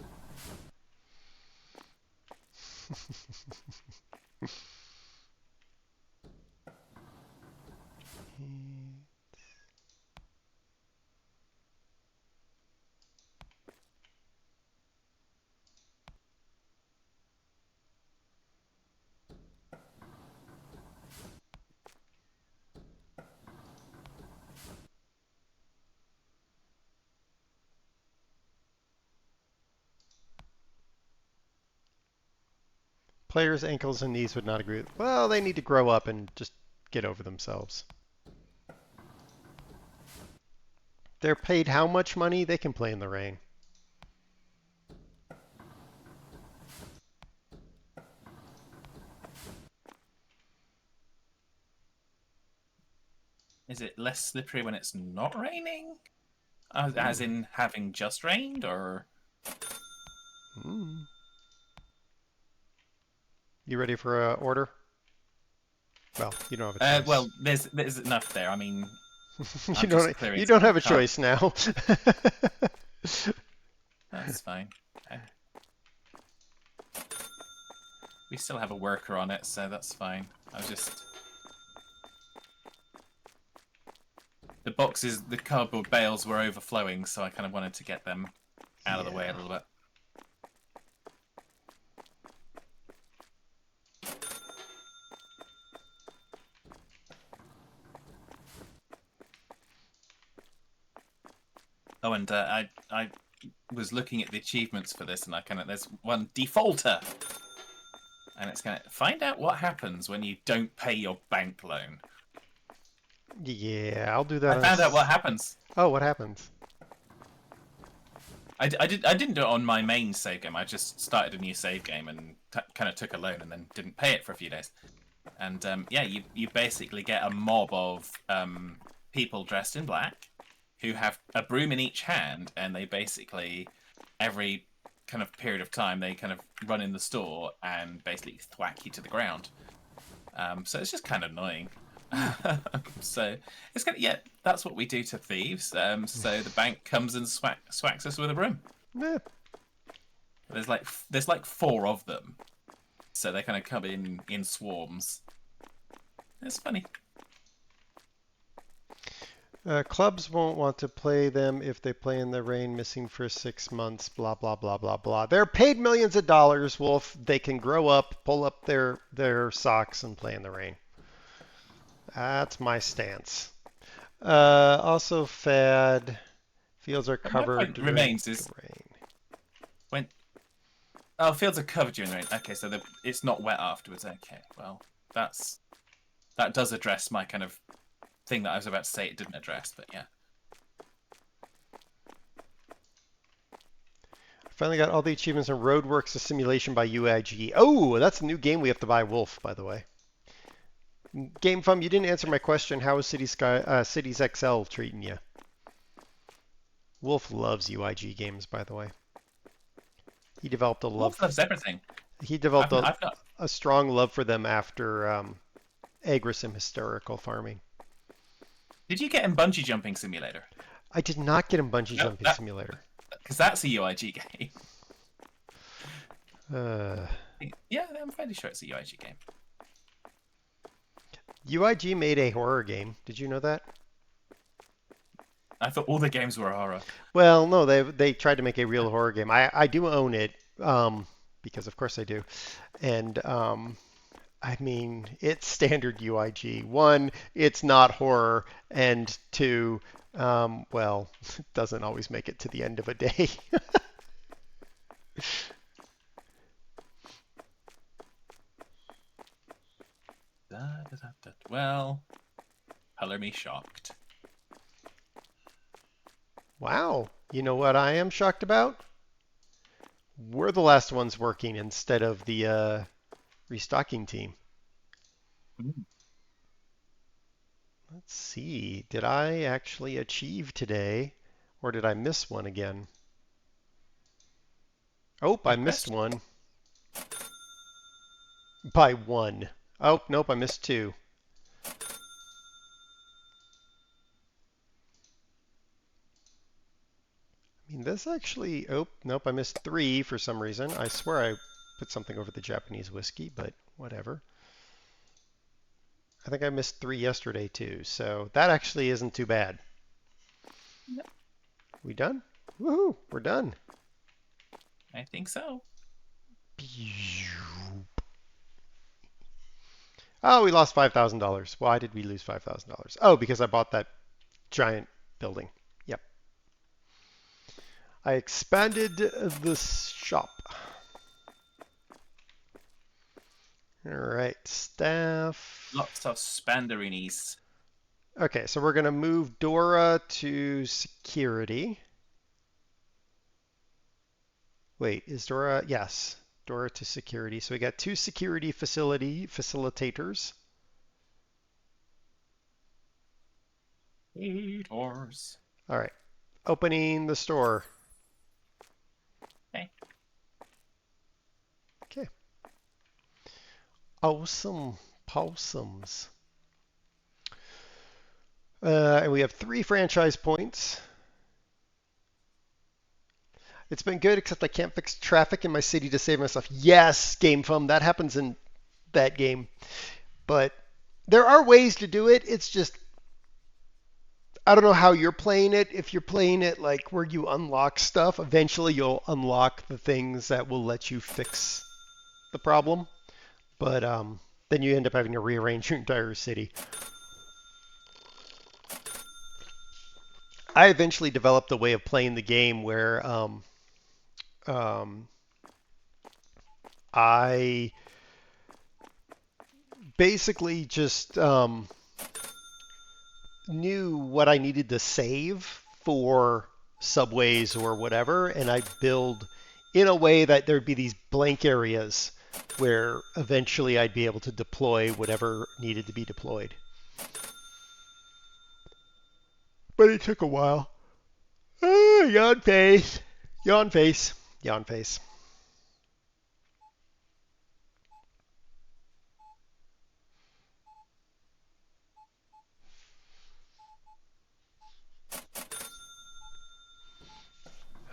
Players' ankles and knees would not agree. Well, they need to grow up and just get over themselves. They're paid how much money? They can play in the rain. Is it less slippery when it's not raining? As in having just rained, or? Mm. You ready for an order? Well, you don't have a choice. Well, there's enough there. I mean, you I'm don't. just clearing You don't some have a car- choice now. That's fine. Okay. We still have a worker on it, so that's fine. I was just... The boxes, the cardboard bales were overflowing, so I kind of wanted to get them out of the way a little bit. Oh, and I was looking at the achievements for this, and there's one defaulter, and it's gonna find out what happens when you don't pay your bank loan. Yeah, I'll do that. I found out what happens. Oh, what happens? I didn't do it on my main save game. I just started a new save game and kind of took a loan and then didn't pay it for a few days. And yeah, you basically get a mob of people dressed in black who have a broom in each hand, and they basically every kind of period of time they kind of run in the store and basically thwack you to the ground. So it's just kind of annoying. So it's gonna, yeah, that's what we do to thieves. So the bank comes and swacks us with a broom. Eh, There's like 4 of them, so they kind of come in swarms. It's funny. Clubs won't want to play them if they play in the rain, missing for 6 months, blah, blah, blah, blah, blah. They're paid millions of dollars, Wolf. They can grow up, pull up their socks, and play in the rain. That's my stance. Also, Fad, Fields are But my covered point during remains the is rain. when. Oh, fields are covered during the rain. Okay, so it's not wet afterwards. Okay, well, that does address my kind of thing that I was about to say it didn't address, but yeah. Finally got all the achievements in Roadworks, a simulation by UIG. Oh, that's a new game we have to buy. Wolf, by the way. Game Fun, you didn't answer my question. How is Cities XL treating you? Wolf loves UIG games, by the way. He developed a love. Wolf loves everything. He developed I've not. a strong love for them after Agrisim Historical Farming. Did you get in Bungee Jumping Simulator? I did not get him Bungee No, Jumping Simulator. Because that's a UIG game. Uh, Yeah, I'm fairly sure it's a UIG game. UIG made a horror game. Did you know that? I thought all the games were horror. Well, no, they tried to make a real horror game. I do own it, because of course I do. And I mean, it's standard UIG. One, it's not horror, and two, well, it doesn't always make it to the end of a day. Well, color me shocked. Wow. You know what I am shocked about? We're the last ones working instead of the restocking team. Let's see. Did I actually achieve today, or did I miss one again? Oh, I missed one. By one. Oh, nope, I missed two. I mean, this actually... Oh, nope, I missed three for some reason. I swear I put something over the Japanese whiskey, but whatever. I think I missed three yesterday, too, so that actually isn't too bad. Yep. We done? Woohoo, we're done. I think so. Oh, we lost $5,000. Why did we lose $5,000? Oh, because I bought that giant building. Yep. I expanded the shop. All right, staff. Lots of spanderoonies. Okay, so we're going to move Dora to security. Wait, is Dora? Yes, Dora to security. So we got two security facilitators. Doors. All right, opening the store. Okay. Okay. Awesome possums. And we have 3 franchise points. It's been good, except I can't fix traffic in my city to save myself. Yes, Game Fun, that happens in that game. But there are ways to do it. It's just, I don't know how you're playing it. If you're playing it like where you unlock stuff, eventually you'll unlock the things that will let you fix the problem. But then you end up having to rearrange your entire city. I eventually developed a way of playing the game where I basically just knew what I needed to save for subways or whatever, and I build in a way that there'd be these blank areas where eventually I'd be able to deploy whatever needed to be deployed. But it took a while. Yawn face. Yawn face. Yawn face.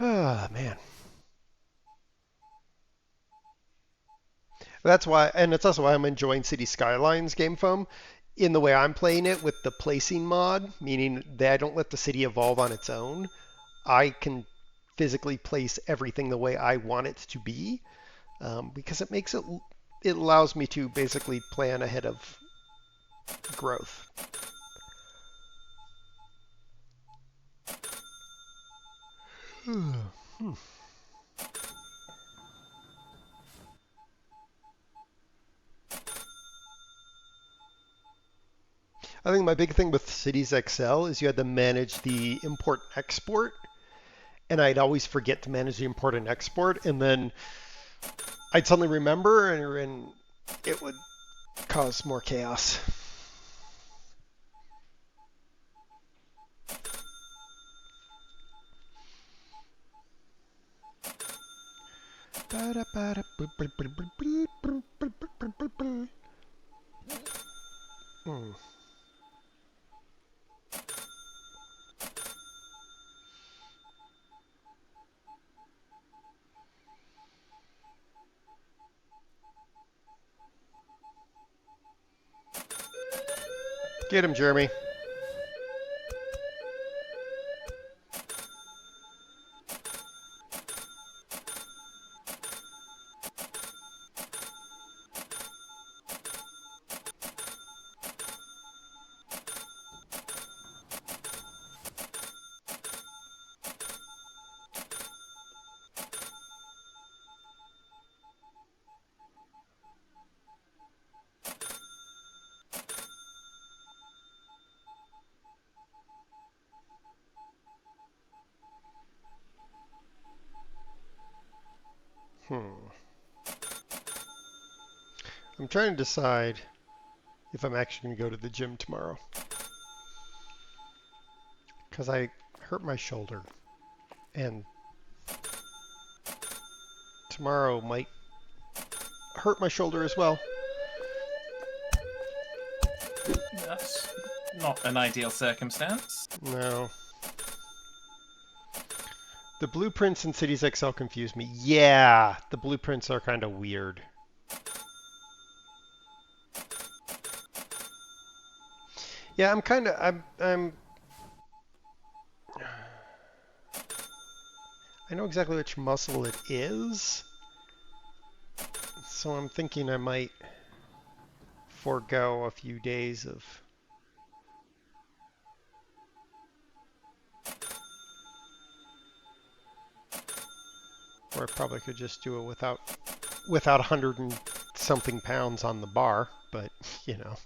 Ah, man. That's why, and it's also why I'm enjoying City Skylines Game Foam in the way I'm playing it with the placing mod, meaning that I don't let the city evolve on its own. I can physically place everything the way I want it to be, because it allows me to basically plan ahead of growth. I think my big thing with Cities XL is you had to manage the import and export, and I'd always forget to manage the import and export, and then I'd suddenly remember, and it would cause more chaos. Get him, Jeremy. I'm trying to decide if I'm actually going to go to the gym tomorrow. Because I hurt my shoulder. And tomorrow might hurt my shoulder as well. That's not an ideal circumstance. No. The blueprints in Cities XL confuse me. Yeah, the blueprints are kind of weird. Yeah, I'm I know exactly which muscle it is. So I'm thinking I might forego a few days of or I probably could just do it without 100 and something pounds on the bar, but you know.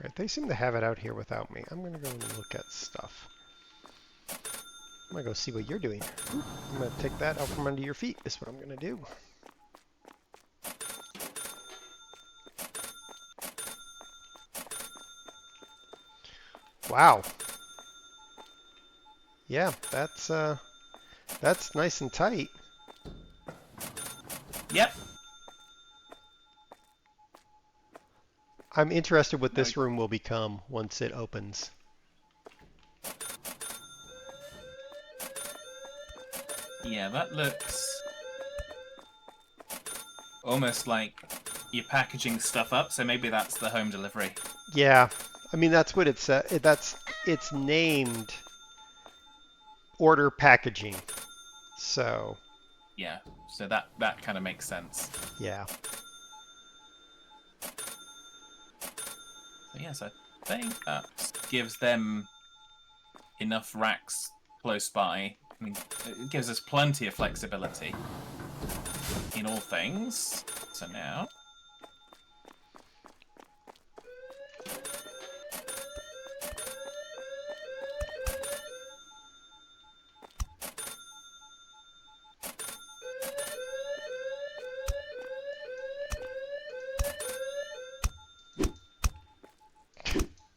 Right, they seem to have it out here without me. I'm going to go and look at stuff. I'm going to go see what you're doing. I'm going to take that out from under your feet is what I'm going to do. Wow. Yeah, that's nice and tight. Yep. I'm interested what this room will become once it opens. Yeah, that looks almost like you're packaging stuff up, so maybe that's the home delivery. Yeah, I mean that's what it's it's named order packaging. So Yeah, so that kind of makes sense. yeah. So yes, I think that gives them enough racks close by. I mean, it gives us plenty of flexibility in all things. So now,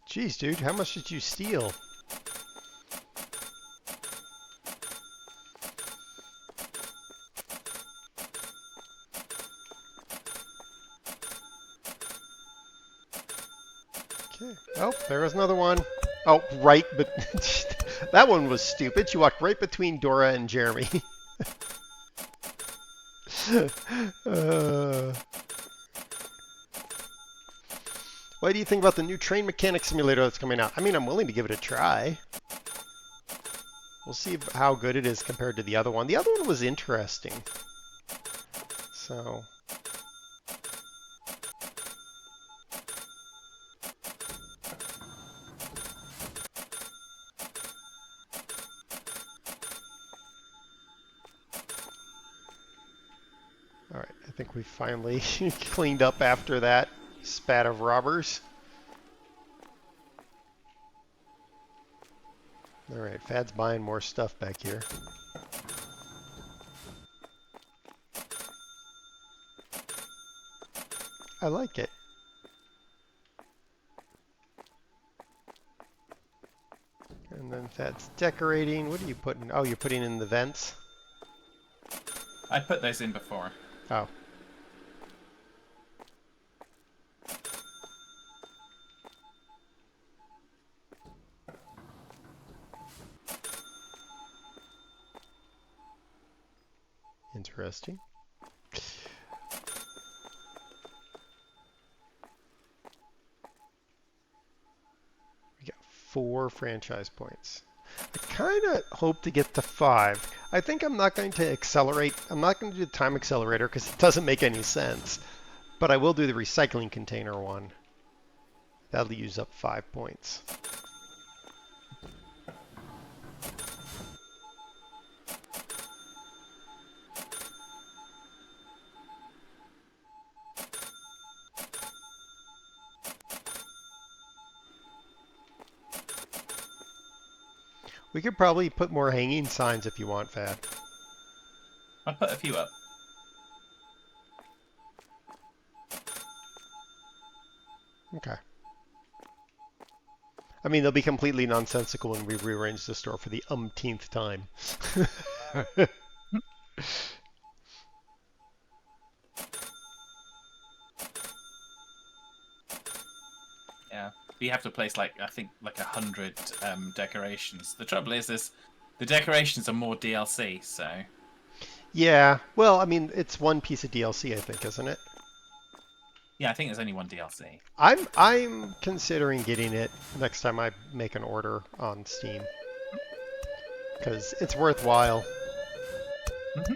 Jeez, dude, how much did you steal? Okay. Oh, there was another one. Oh, right, but that one was stupid. She walked right between Dora and Jeremy. What do you think about the new train mechanic simulator that's coming out? I mean, I'm willing to give it a try. We'll see how good it is compared to the other one. The other one was interesting. So... Alright, I think we finally cleaned up after that spat of robbers. Alright, Fad's buying more stuff back here. I like it. And then Fad's decorating. What are you putting? Oh, you're putting in the vents? I put those in before. Oh. Interesting. We got 4 franchise points. I kind of hope to get to 5. I think I'm not going to accelerate. I'm not going to do the time accelerator because it doesn't make any sense. But I will do the recycling container one. That'll use up 5 points. We could probably put more hanging signs if you want, Fad. I put a few up. Okay. I mean, they'll be completely nonsensical when we rearrange the store for the umpteenth time. Yeah. You have to place like I think like 100 decorations. The trouble is the decorations are more DLC, so Yeah. Well, I mean, it's one piece of DLC, I think, isn't it? yeah, I think there's only one DLC. I'm considering getting it next time I make an order on Steam. Because it's worthwhile. Mm-hmm.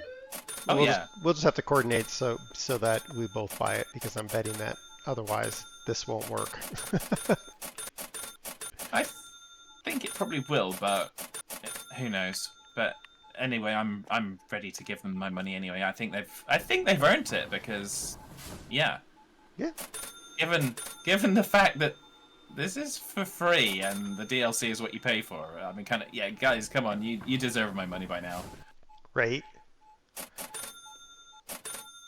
Oh we'll yeah. We'll just have to coordinate so that we both buy it, because I'm betting that otherwise this won't work. I think it probably will, but who knows? But anyway, I'm ready to give them my money anyway. I think they've earned it because yeah. Yeah. Given the fact that this is for free and the DLC is what you pay for, I mean, kind of, yeah, guys, come on, you deserve my money by now. Right.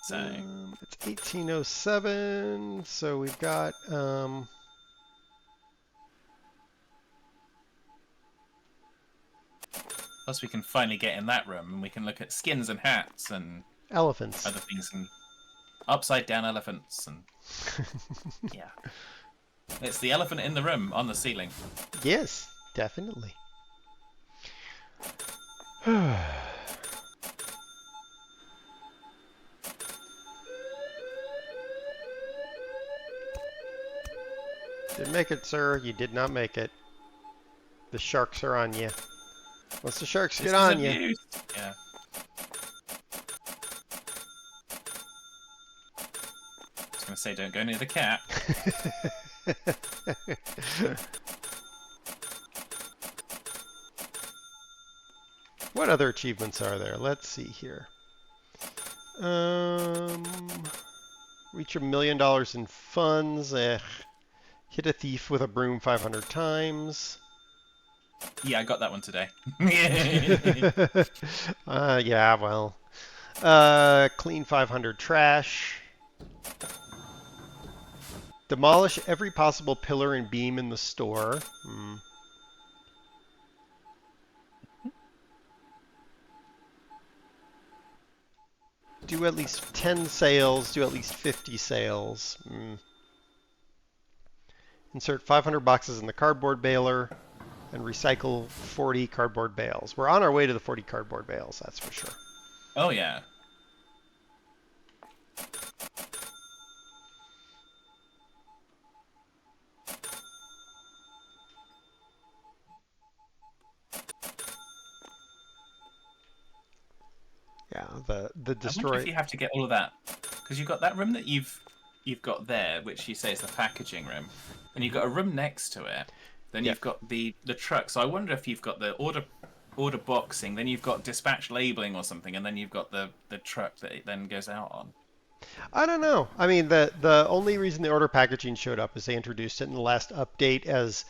So it's 1807, so we've got plus we can finally get in that room and we can look at skins and hats and elephants. other things and upside down elephants and yeah. It's the elephant in the room on the ceiling. Yes, definitely. Didn't make it, sir. You did not make it. The sharks are on you. Once the sharks get on you. Yeah. I was going to say, don't go near the cat. What other achievements are there? Let's see here. Reach $1 million in funds. Hit a thief with a broom 500 times. Yeah, I got that one today. Yeah, well. Clean 500 trash. Demolish every possible pillar and beam in the store. Do at least 10 sales. Do at least 50 sales. Insert 500 boxes in the cardboard baler and recycle 40 cardboard bales. We're on our way to the 40 cardboard bales, that's for sure. Oh, yeah. Yeah, the I wonder if destroy. you have to get all of that, because you've got that room that you've got there, which you say is the packaging room, and you've got a room next to it. Then Yeah. you've got the truck. So I wonder if you've got the order boxing, then you've got dispatch labeling or something, and then you've got the truck that it then goes out on. I don't know. I mean, the only reason the order packaging showed up is they introduced it in the last update as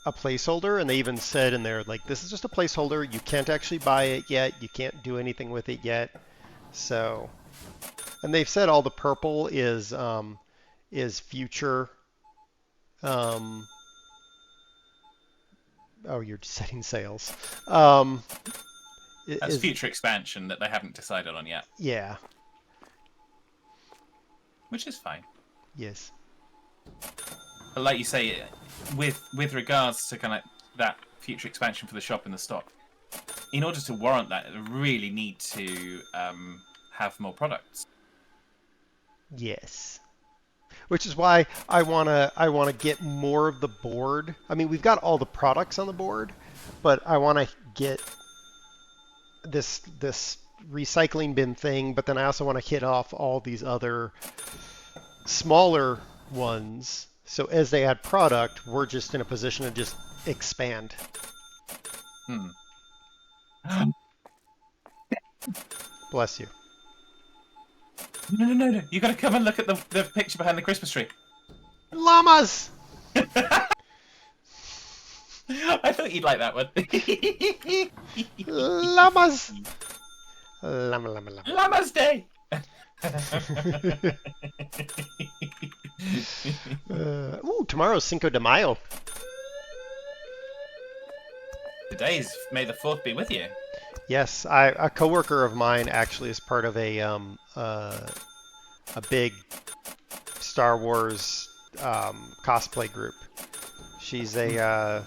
a placeholder, and they even said in there, like, this is just a placeholder. You can't actually buy it yet. You can't do anything with it yet. So, and they've said all the purple is future. Oh, you're setting sales. That's future expansion that they haven't decided on yet. Yeah. Which is fine. Yes. But like you say, with regards to kind of that future expansion for the shop and the stock, in order to warrant that, they really need to have more products. Yes. Which is why I wanna get more of the board. I mean, we've got all the products on the board, but I want to get this recycling bin thing. But then I also want to hit off all these other smaller ones. So as they add product, we're just in a position to just expand. Bless you. No. You got to come and look at the picture behind the Christmas tree. Llamas! I thought you'd like that one. Llamas! Llama. Llama's Day! Tomorrow's Cinco de Mayo. Today's May the 4th be with you. Yes, a coworker of mine actually is part of a big Star Wars cosplay group. She's a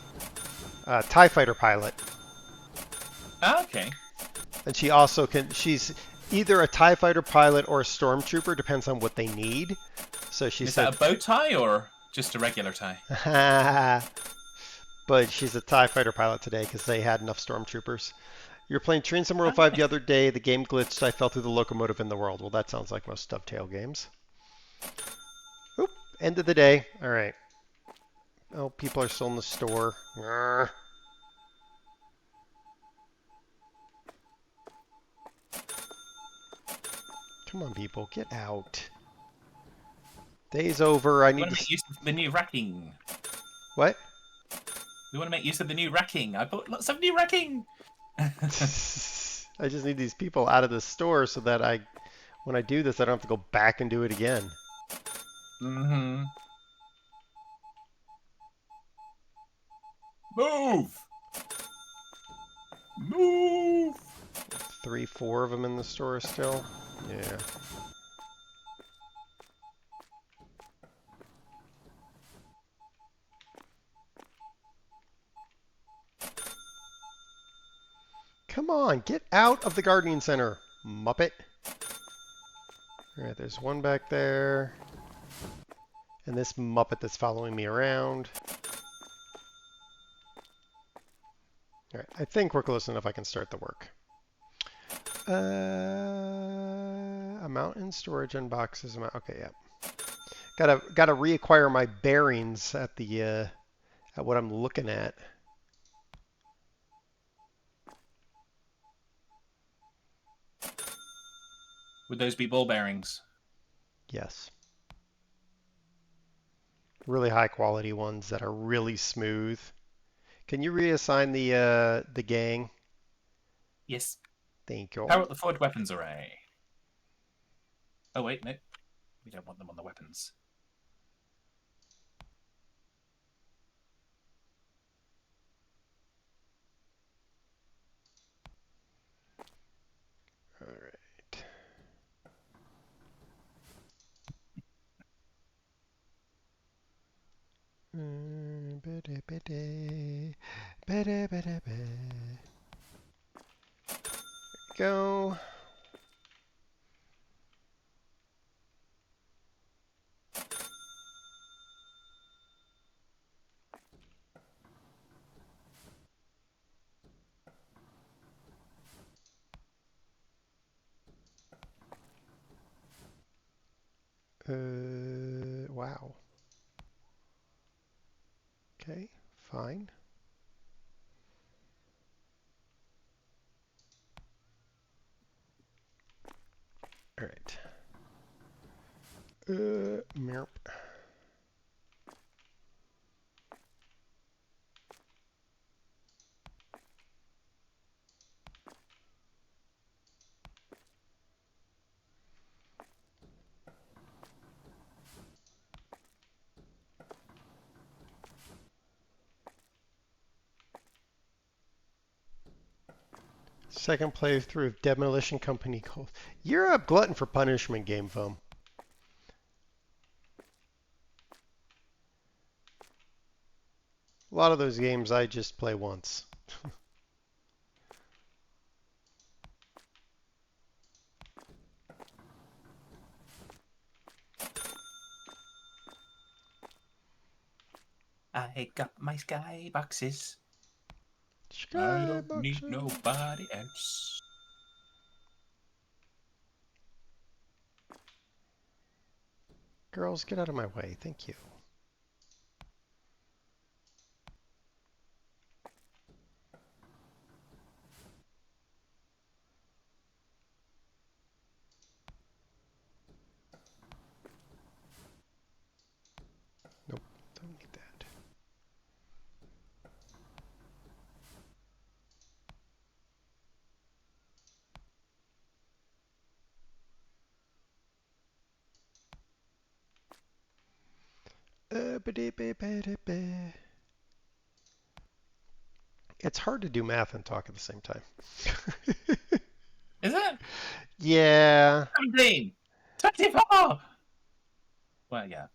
TIE fighter pilot. Oh, okay. And she also she's either a TIE fighter pilot or a stormtrooper, depends on what they need. So she Is said, that a bow tie or just a regular tie? but she's a TIE fighter pilot today because they had enough stormtroopers. You were playing Train Sim World 5 the other day. The game glitched. I fell through the locomotive in the world. Well, that sounds like most Dovetail games. Oop, end of the day. All right. Oh, people are still in the store. Grr. Come on, people, get out. Day's over. I We need want to to. make use of the new racking. What? We want to make use of the new racking. I bought lots of new racking. I just need these people out of the store so that when I do this, I don't have to go back and do it again. Mm-hmm. Move! Move! 3, 4 of them in the store still. Yeah. Come on, get out of the gardening center, Muppet. All right, there's one back there. And this Muppet that's following me around. All right, I think we're close enough I can start the work. Amount in storage and boxes. Okay, yeah. Gotta reacquire my bearings at the at what I'm looking at. Would those be ball bearings? Yes. Really high quality ones that are really smooth. Can you reassign the gang? Yes. Thank you. Power up the forward weapons array. Oh wait, no. We don't want them on the weapons. All right. Go. Wow. Okay, fine. All right. Merp. Second playthrough of Demolition Company Cold. You're a glutton for punishment, Game Foam. A lot of those games I just play once. I got my skyboxes. I don't need nobody else. Girls, get out of my way. Thank you. Nope, don't need that. Ba-dee-ba-ba-da-ba. It's hard to do math and talk at the same time. Is it? Yeah. 17! 24! Well, yeah.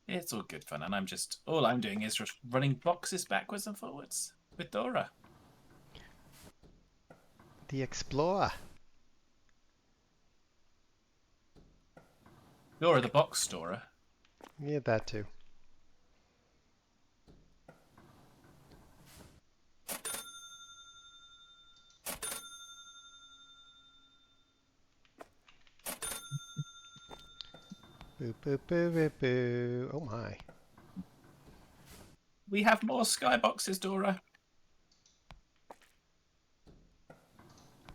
It's all good fun, and all I'm doing is just running boxes backwards and forwards with Dora. The Explorer. Dora the box storer. Yeah, that too. Boo, boo, boo, boo, boo. Oh my. We have more skyboxes, Dora.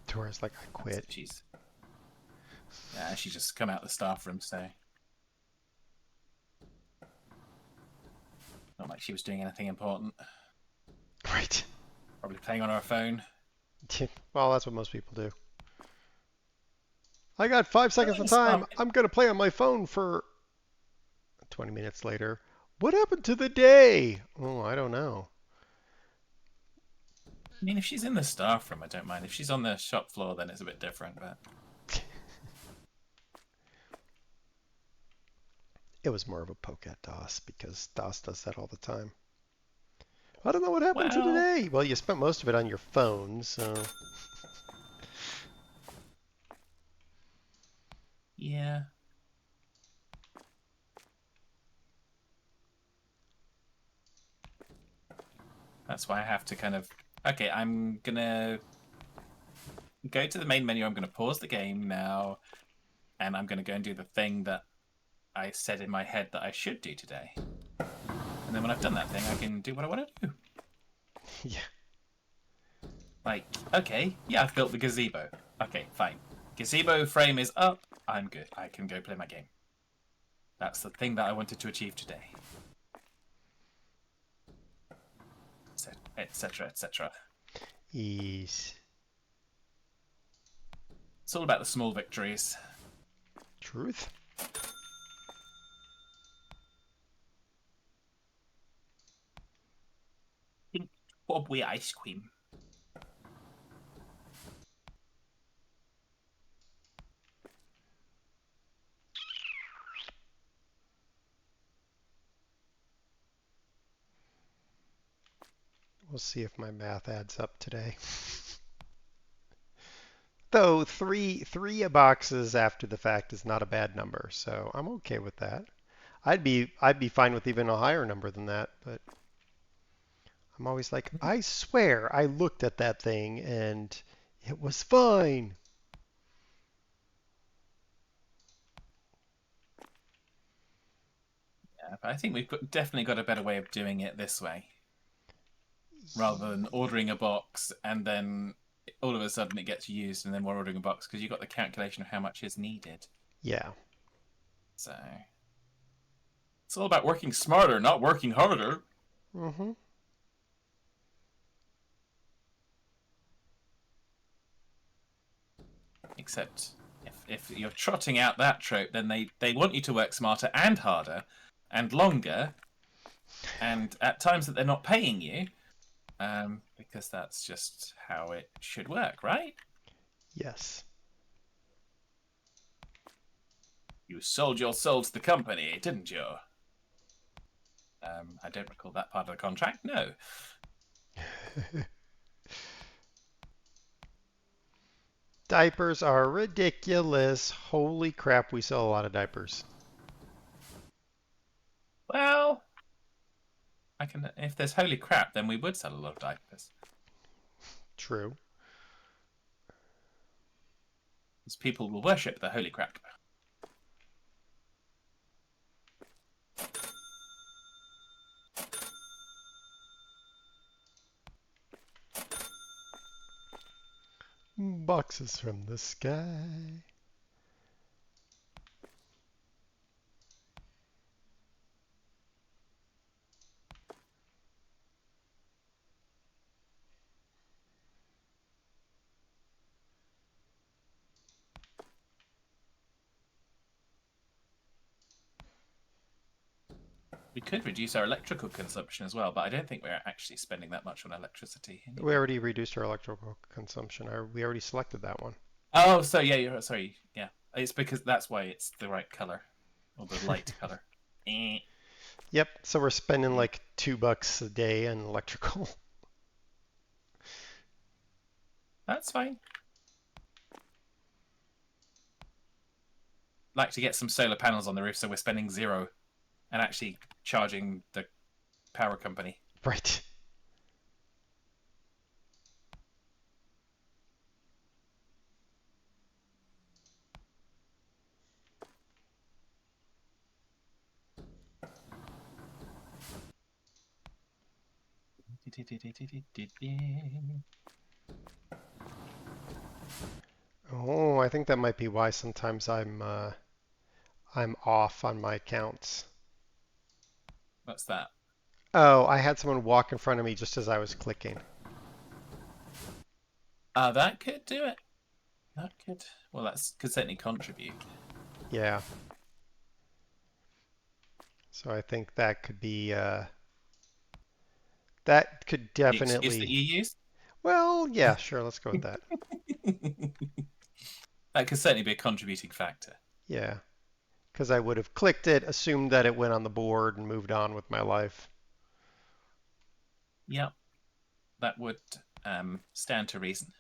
Dora's like, I quit. She's just come out the staff room, so not like she was doing anything important. Right. Probably playing on her phone. Well, that's what most people do. I got 5 seconds of It's time. not- I'm going to play on my phone for 20 minutes later. What happened to the day? Oh, I don't know. I mean, if she's in the staff room, I don't mind. If she's on the shop floor, then it's a bit different. But It was more of a poke at DOS because DOS does that all the time. I don't know what happened to Well- today. Well, you spent most of it on your phone, so. yeah. That's why I have to kind of... Okay, I'm going to go to the main menu. I'm going to pause the game now. And I'm going to go and do the thing that I said in my head that I should do today. And then when I've done that thing, I can do what I want to do. Yeah. Like, okay, yeah, I've built the gazebo. Okay, fine. Gazebo frame is up. I'm good. I can go play my game. That's the thing that I wanted to achieve today. Etc., etc. Ease. It's all about the small victories. Truth. Pink wobbly ice cream. We'll see if my math adds up today. Though three boxes after the fact is not a bad number, so I'm okay with that. I'd be fine with even a higher number than that, but I'm always like, I swear I looked at that thing and it was fine. Yeah, but I think definitely got a better way of doing it this way, rather than ordering a box and then all of a sudden it gets used and then we're ordering a box because you've got the calculation of how much is needed. Yeah. So it's all about working smarter, not working harder. Mm-hmm. Except if you're trotting out that trope, then they want you to work smarter and harder and longer, and at times that they're not paying you, because that's just how it should work, right? Yes. You sold your soul to the company, didn't you? I don't recall that part of the contract. No. Diapers are ridiculous. Holy crap, we sell a lot of diapers. Well, I can. If there's holy crap, then we would sell a lot of diapers. True. Because people will worship the holy crap. Boxes from the sky. We could reduce our electrical consumption as well, but I don't think we're actually spending that much on electricity. We already reduced our electrical consumption. We already selected that one. Oh, so yeah, you're sorry. Yeah, it's because that's why it's the right color, or the light color. Yep. So we're spending like $2 a day on electrical. That's fine. Like to get some solar panels on the roof, so we're spending 0, and actually charging the power company. Right. Oh, I think that might be why sometimes I'm off on my counts. What's that? Oh, I had someone walk in front of me just as I was clicking. That could do it. That could. Well, could certainly contribute. Yeah. So I think that could be that could definitely. The excuse that you use? Well, yeah, sure. Let's go with that. That could certainly be a contributing factor. Yeah, because I would have clicked it, assumed that it went on the board, and moved on with my life. Yep, that would stand to reason.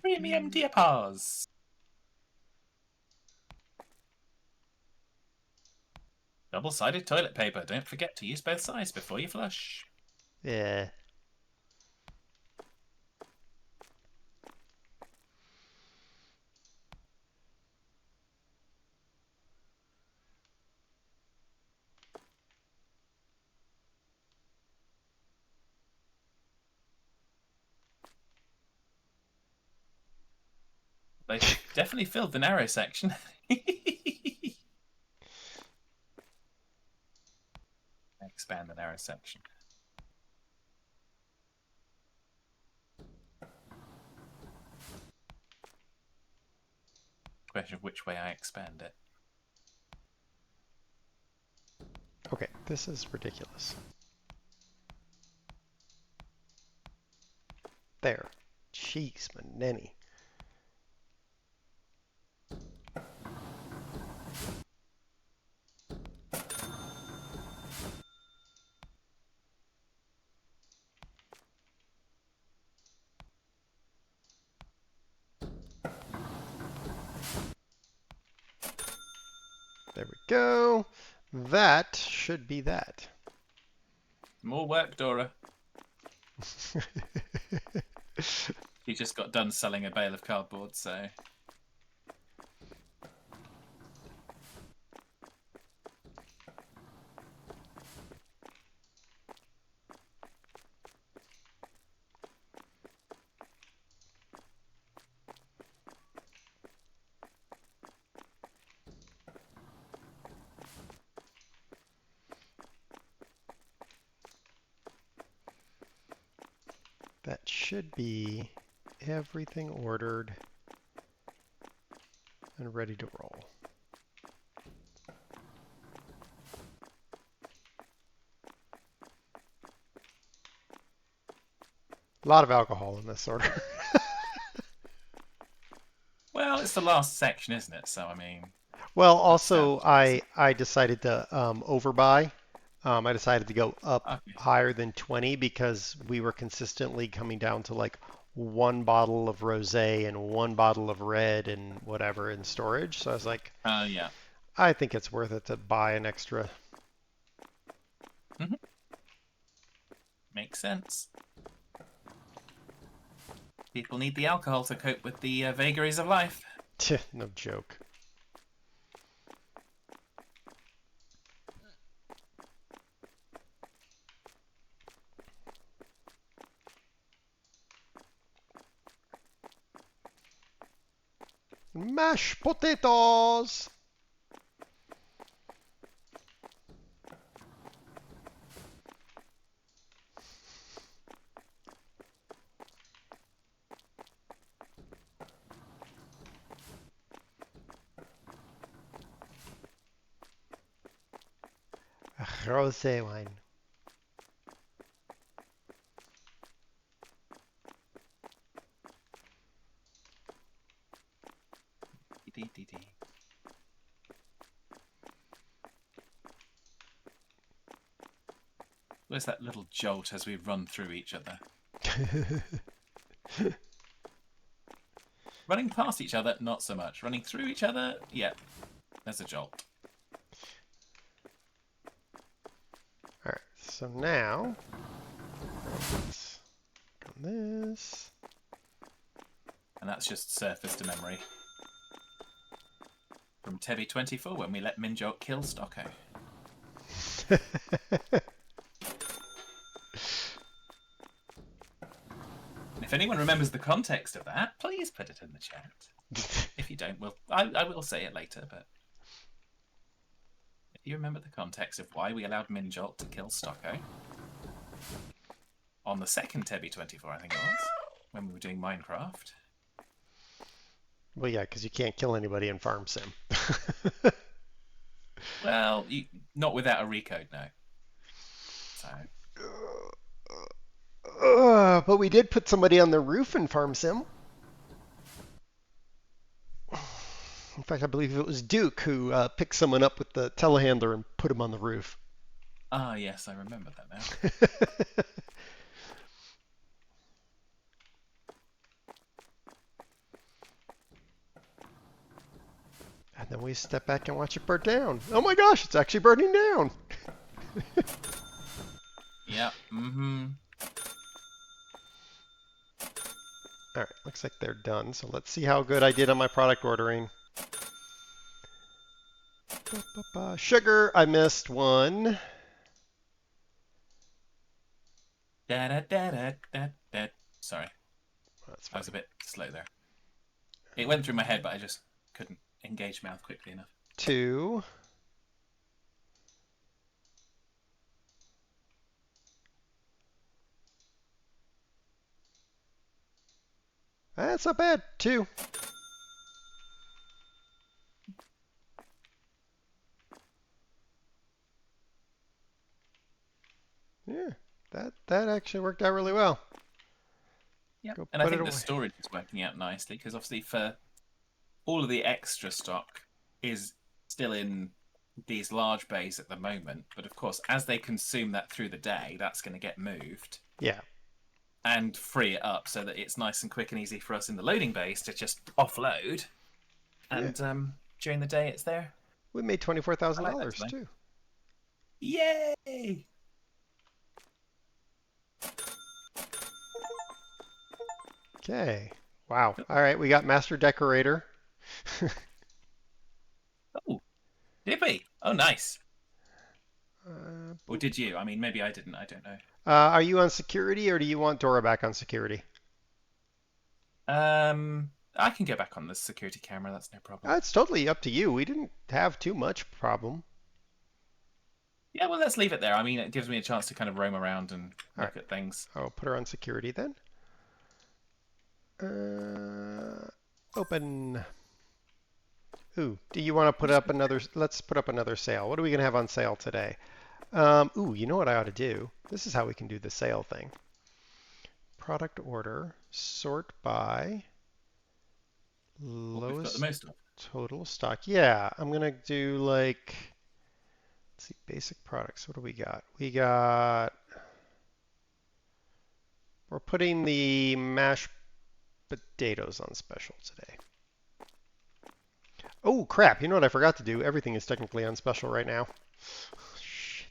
Premium diapause. Double-sided toilet paper. Don't forget to use both sides before you flush. Yeah. They definitely filled the narrow section. Expand the narrow section. Question of which way I expand it. Okay, this is ridiculous. There. Jeez, maneni. There we go. That should be that. More work, Dora. He just got done selling a bale of cardboard, so... That should be everything ordered and ready to roll. A lot of alcohol in this order. Well, it's the last section, isn't it? So, I mean... Well, also, I decided to overbuy. I decided to go up higher than 20 because we were consistently coming down to like 1 bottle of rosé and 1 bottle of red and whatever in storage. So I was like, yeah. I think it's worth it to buy an extra. Mm-hmm. Makes sense. People need the alcohol to cope with the vagaries of life. No joke. Mashed potatoes! Rosé wine. Where's that little jolt as we run through each other? Running past each other, not so much. Running through each other, yeah, there's a jolt. All right, so now let's go on this. And that's just surface to memory. From Tebby24 when we let Minjolt kill Stocko. If anyone remembers the context of that, please put it in the chat. If you don't, I will say it later, but if you remember the context of why we allowed Minjolt to kill Stocko on the second Tebby24, I think it was, when we were doing Minecraft. Well, yeah, because you can't kill anybody in Farm Sim. Well, not without a recode, no. So. But we did put somebody on the roof in Farm Sim. In fact, I believe it was Duke who picked someone up with the telehandler and put him on the roof. Ah, yes, I remember that now. And then we step back and watch it burn down. Oh my gosh, it's actually burning down. Yeah, mm-hmm. All right, looks like they're done. So let's see how good I did on my product ordering. Sugar, I missed one. Sorry. That's I was a bit slow there. It went through my head, but I just couldn't engage mouth quickly enough. 2. That's not bad. 2. Yeah, that actually worked out really well. Yeah, Go and I put think it the away. storage is working out nicely because obviously for all of the extra stock is still in these large bays at the moment, but of course as they consume that through the day, that's going to get moved. Yeah. And free it up so that it's nice and quick and easy for us in the loading bays to just offload. And during the day it's there. We made $24,000 I like that today. too. Yay! Okay. Wow. All right, we got Master Decorator. Oh, did we? Oh, nice. Uh, Or did you? I mean, maybe I didn't. I don't know. are you on security or do you want Dora back on security? I can go back on the security camera. That's no problem. It's totally up to you. We didn't have too much problem. Yeah, well, let's leave it there. I mean, it gives me a chance to kind of roam around and All look at things. I'll put her on security then. Open. Ooh, do you want to put up another? Let's put up another sale. What are we going to have on sale today? Ooh, you know what I ought to do? This is how we can do the sale thing. Product order, sort by What we've got lowest the most of. total stock. Yeah, I'm going to do like, let's see, basic products. What do we got? We're putting the mashed potatoes on special today. Oh, crap. You know what I forgot to do? Everything is technically on special right now. Shit.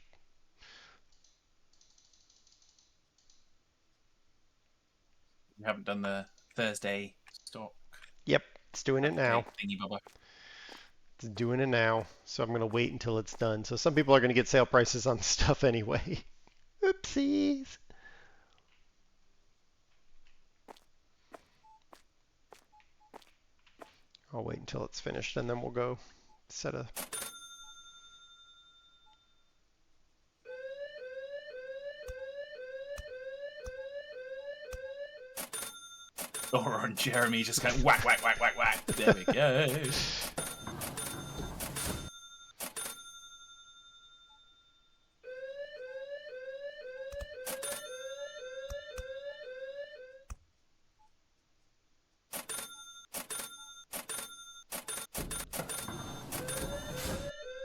You haven't done the Thursday stock. Yep, it's doing it now. Thingy bobber. It's doing it now. So I'm going to wait until it's done. So some people are going to get sale prices on stuff anyway. Oopsies. I'll wait until it's finished and then we'll go set a... Dora and Jeremy just going whack, whack, whack, whack, whack. There we go.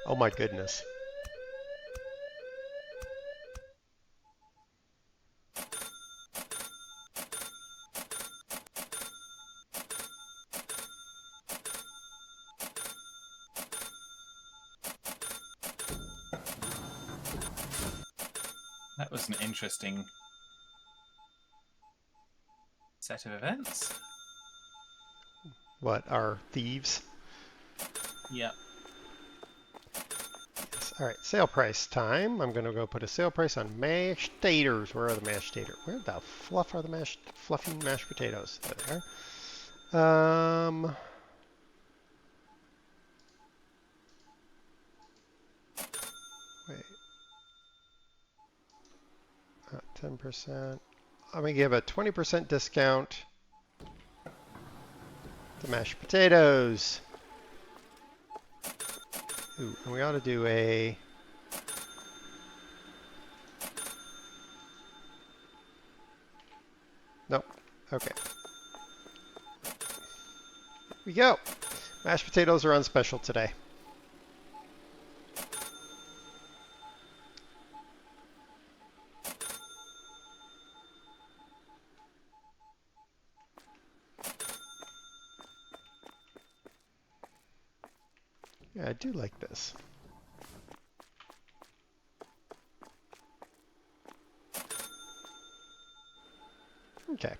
Oh my goodness. That was an interesting set of events. What, are thieves? Yeah. Yes. All right, sale price time. I'm going to go put a sale price on mashed taters. Where are the mashed taters? Where the fluff are the fluffy mashed potatoes? There they are. Wait. 10%. I'm going to give a 20% discount to mashed potatoes. Ooh, and we ought to do a... Nope. Okay. Here we go. Mashed potatoes are on special today. Yeah, I do like this. Okay.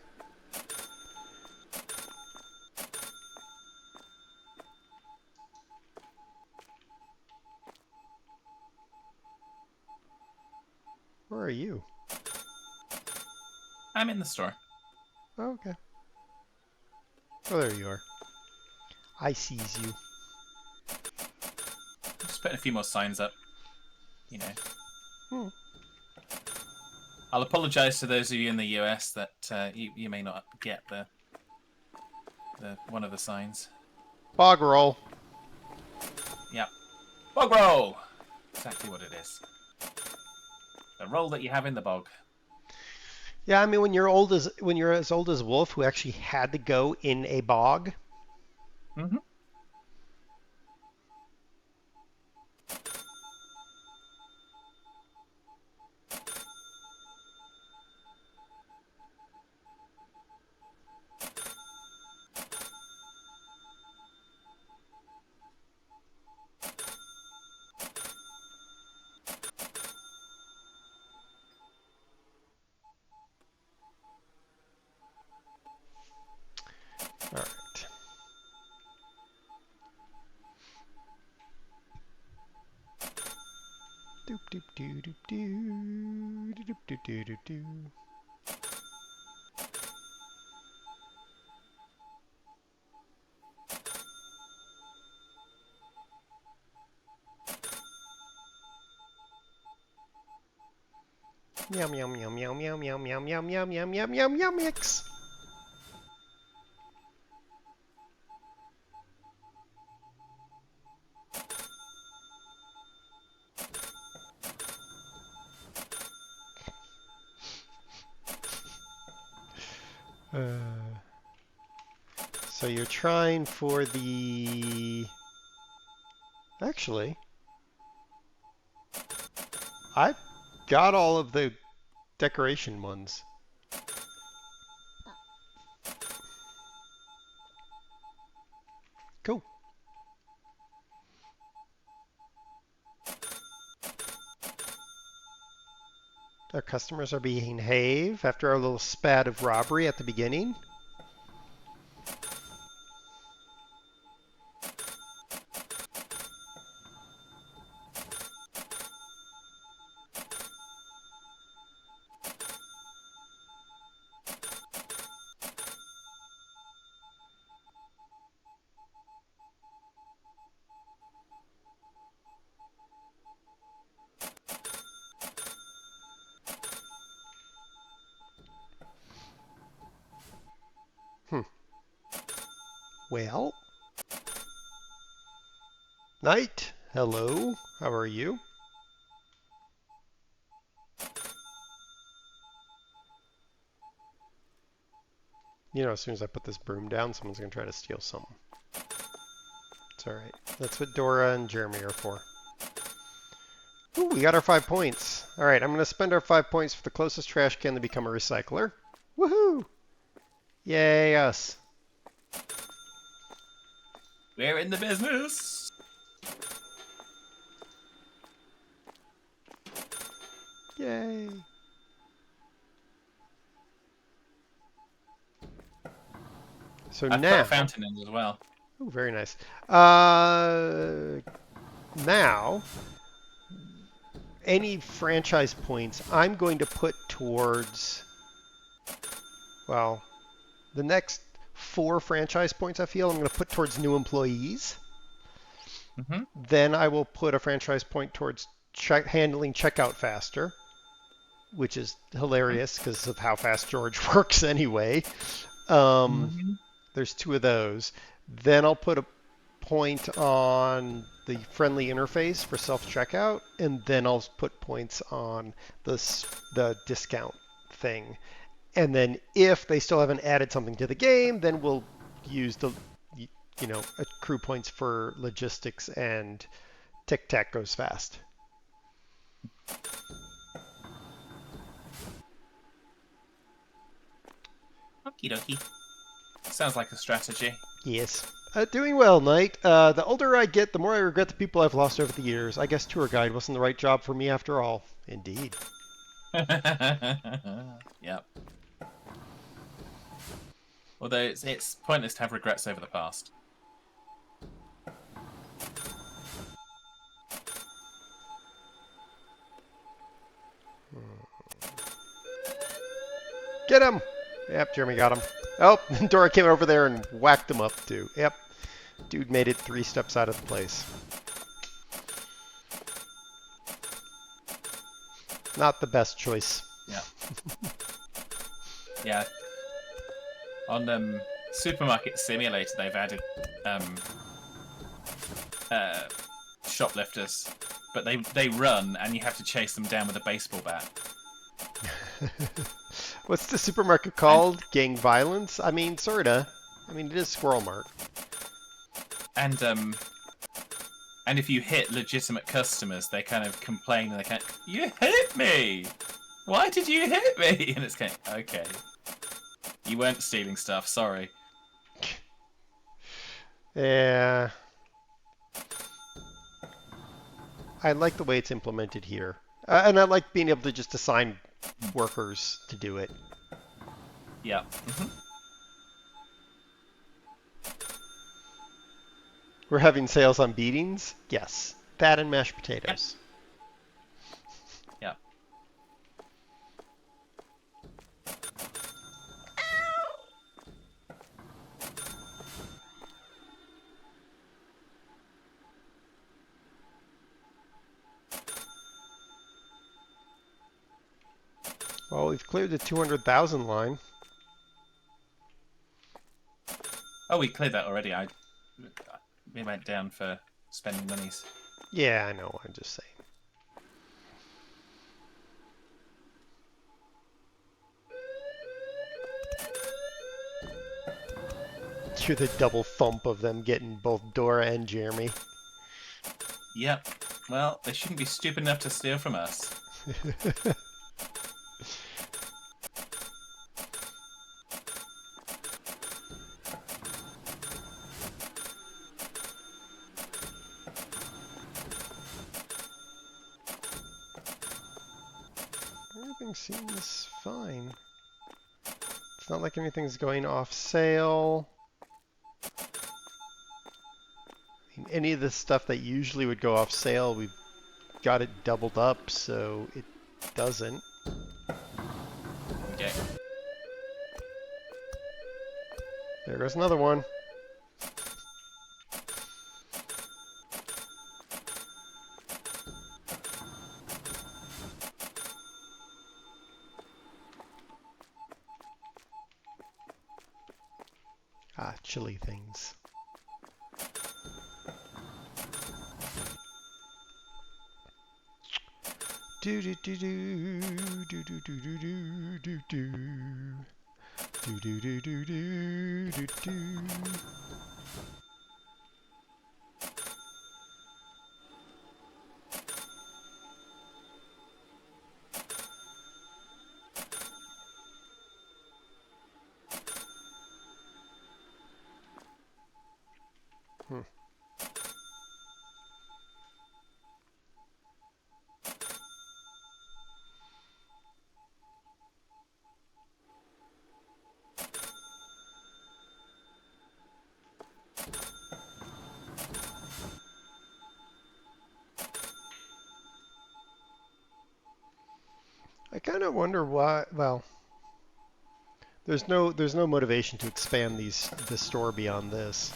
Where are you? I'm in the store. Oh, okay. Oh, there you are. I sees you. Just putting a few more signs up. You know. Hmm. I'll apologise to those of you in the US that you may not get the one of the signs. Bog roll. Yep. Bog roll! Exactly what it is. The roll that you have in the bog. Yeah, I mean when you're as old as Wolf, who actually had to go in a bog. Mm-hmm. All right. Doop doop doo doop doo doop doo doo doo doo. Meow meow meow meow meow meow meow meow meow meow meow meow meow mix. So you're trying for the... Actually, I've got all of the decoration ones. Cool. Our customers are behave after our little spat of robbery at the beginning. Well, Knight, hello, how are you? You know, as soon as I put this broom down, someone's going to try to steal something. It's alright. That's what Dora and Jeremy are for. Ooh, we got our 5 points. Alright, I'm going to spend our 5 points for the closest trash can to become a recycler. Woohoo! Yay, us. We're in the business. Yay. So I've now... put a fountain in as well. Ooh, very nice. Now, any franchise points I'm going to put towards, well, the next 4 franchise points I feel I'm going to put towards new employees. Mm-hmm. Then I will put a franchise point towards handling checkout faster, which is hilarious because of how fast George works anyway. There's 2 of those. Then I'll put a point on the friendly interface for self-checkout, and then I'll put points on the discount thing. And then if they still haven't added something to the game, then we'll use the, accrue points for logistics and Tic Tac goes fast. Okie dokie. Sounds like a strategy. Yes. Doing well, Knight. The older I get, the more I regret the people I've lost over the years. I guess tour guide wasn't the right job for me after all. Indeed. Yep. Although it's pointless to have regrets over the past. Get him! Yep, Jeremy got him. Oh, Dora came over there and whacked him up too. Yep. Dude made it 3 steps out of the place. Not the best choice. Yeah. Yeah. On Supermarket Simulator, they've added shoplifters, but they run and you have to chase them down with a baseball bat. What's the supermarket called? Gang violence? I mean, sorta. I mean, it is Squirrel Mart. And if you hit legitimate customers, they kind of complain and they kind of, "You hit me! Why did you hit me?" And it's kind of, okay. You weren't stealing stuff, sorry. Yeah. I like the way it's implemented here. And I like being able to just assign workers to do it. Yeah. We're having sales on beatings? Yes. That and mashed potatoes. Yeah. Well, we've cleared the 200,000 line. Oh, we cleared that already. We went down for spending monies. Yeah, I know. I'm just saying. You're the double thump of them getting both Dora and Jeremy. Yep. Well, they shouldn't be stupid enough to steal from us. Everything seems fine. It's not like anything's going off sale. I mean, any of the stuff that usually would go off sale, we've got it doubled up, so it doesn't. Okay. There goes another one. Ah, chilly things. Do do do do do do do do do do do do do do do do do. I kind of wonder why. Well, there's no motivation to expand this store beyond this.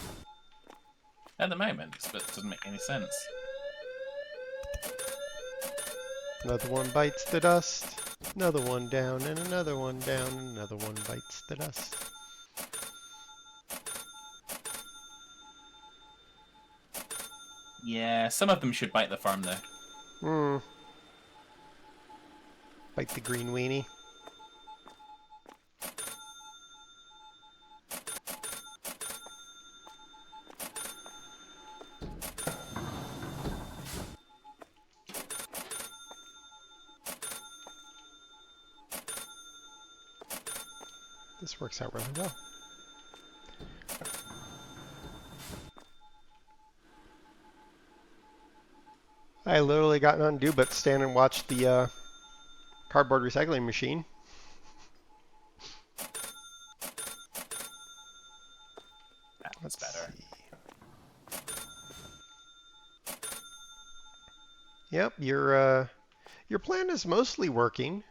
At the moment, but it doesn't make any sense. Another one bites the dust. Another one down, and another one down, and another one bites the dust. Yeah, some of them should bite the farm though. Bite the green weenie. This works out really well. I literally got nothing to do but stand and watch the cardboard recycling machine. That's better. See. Yep, your plan is mostly working.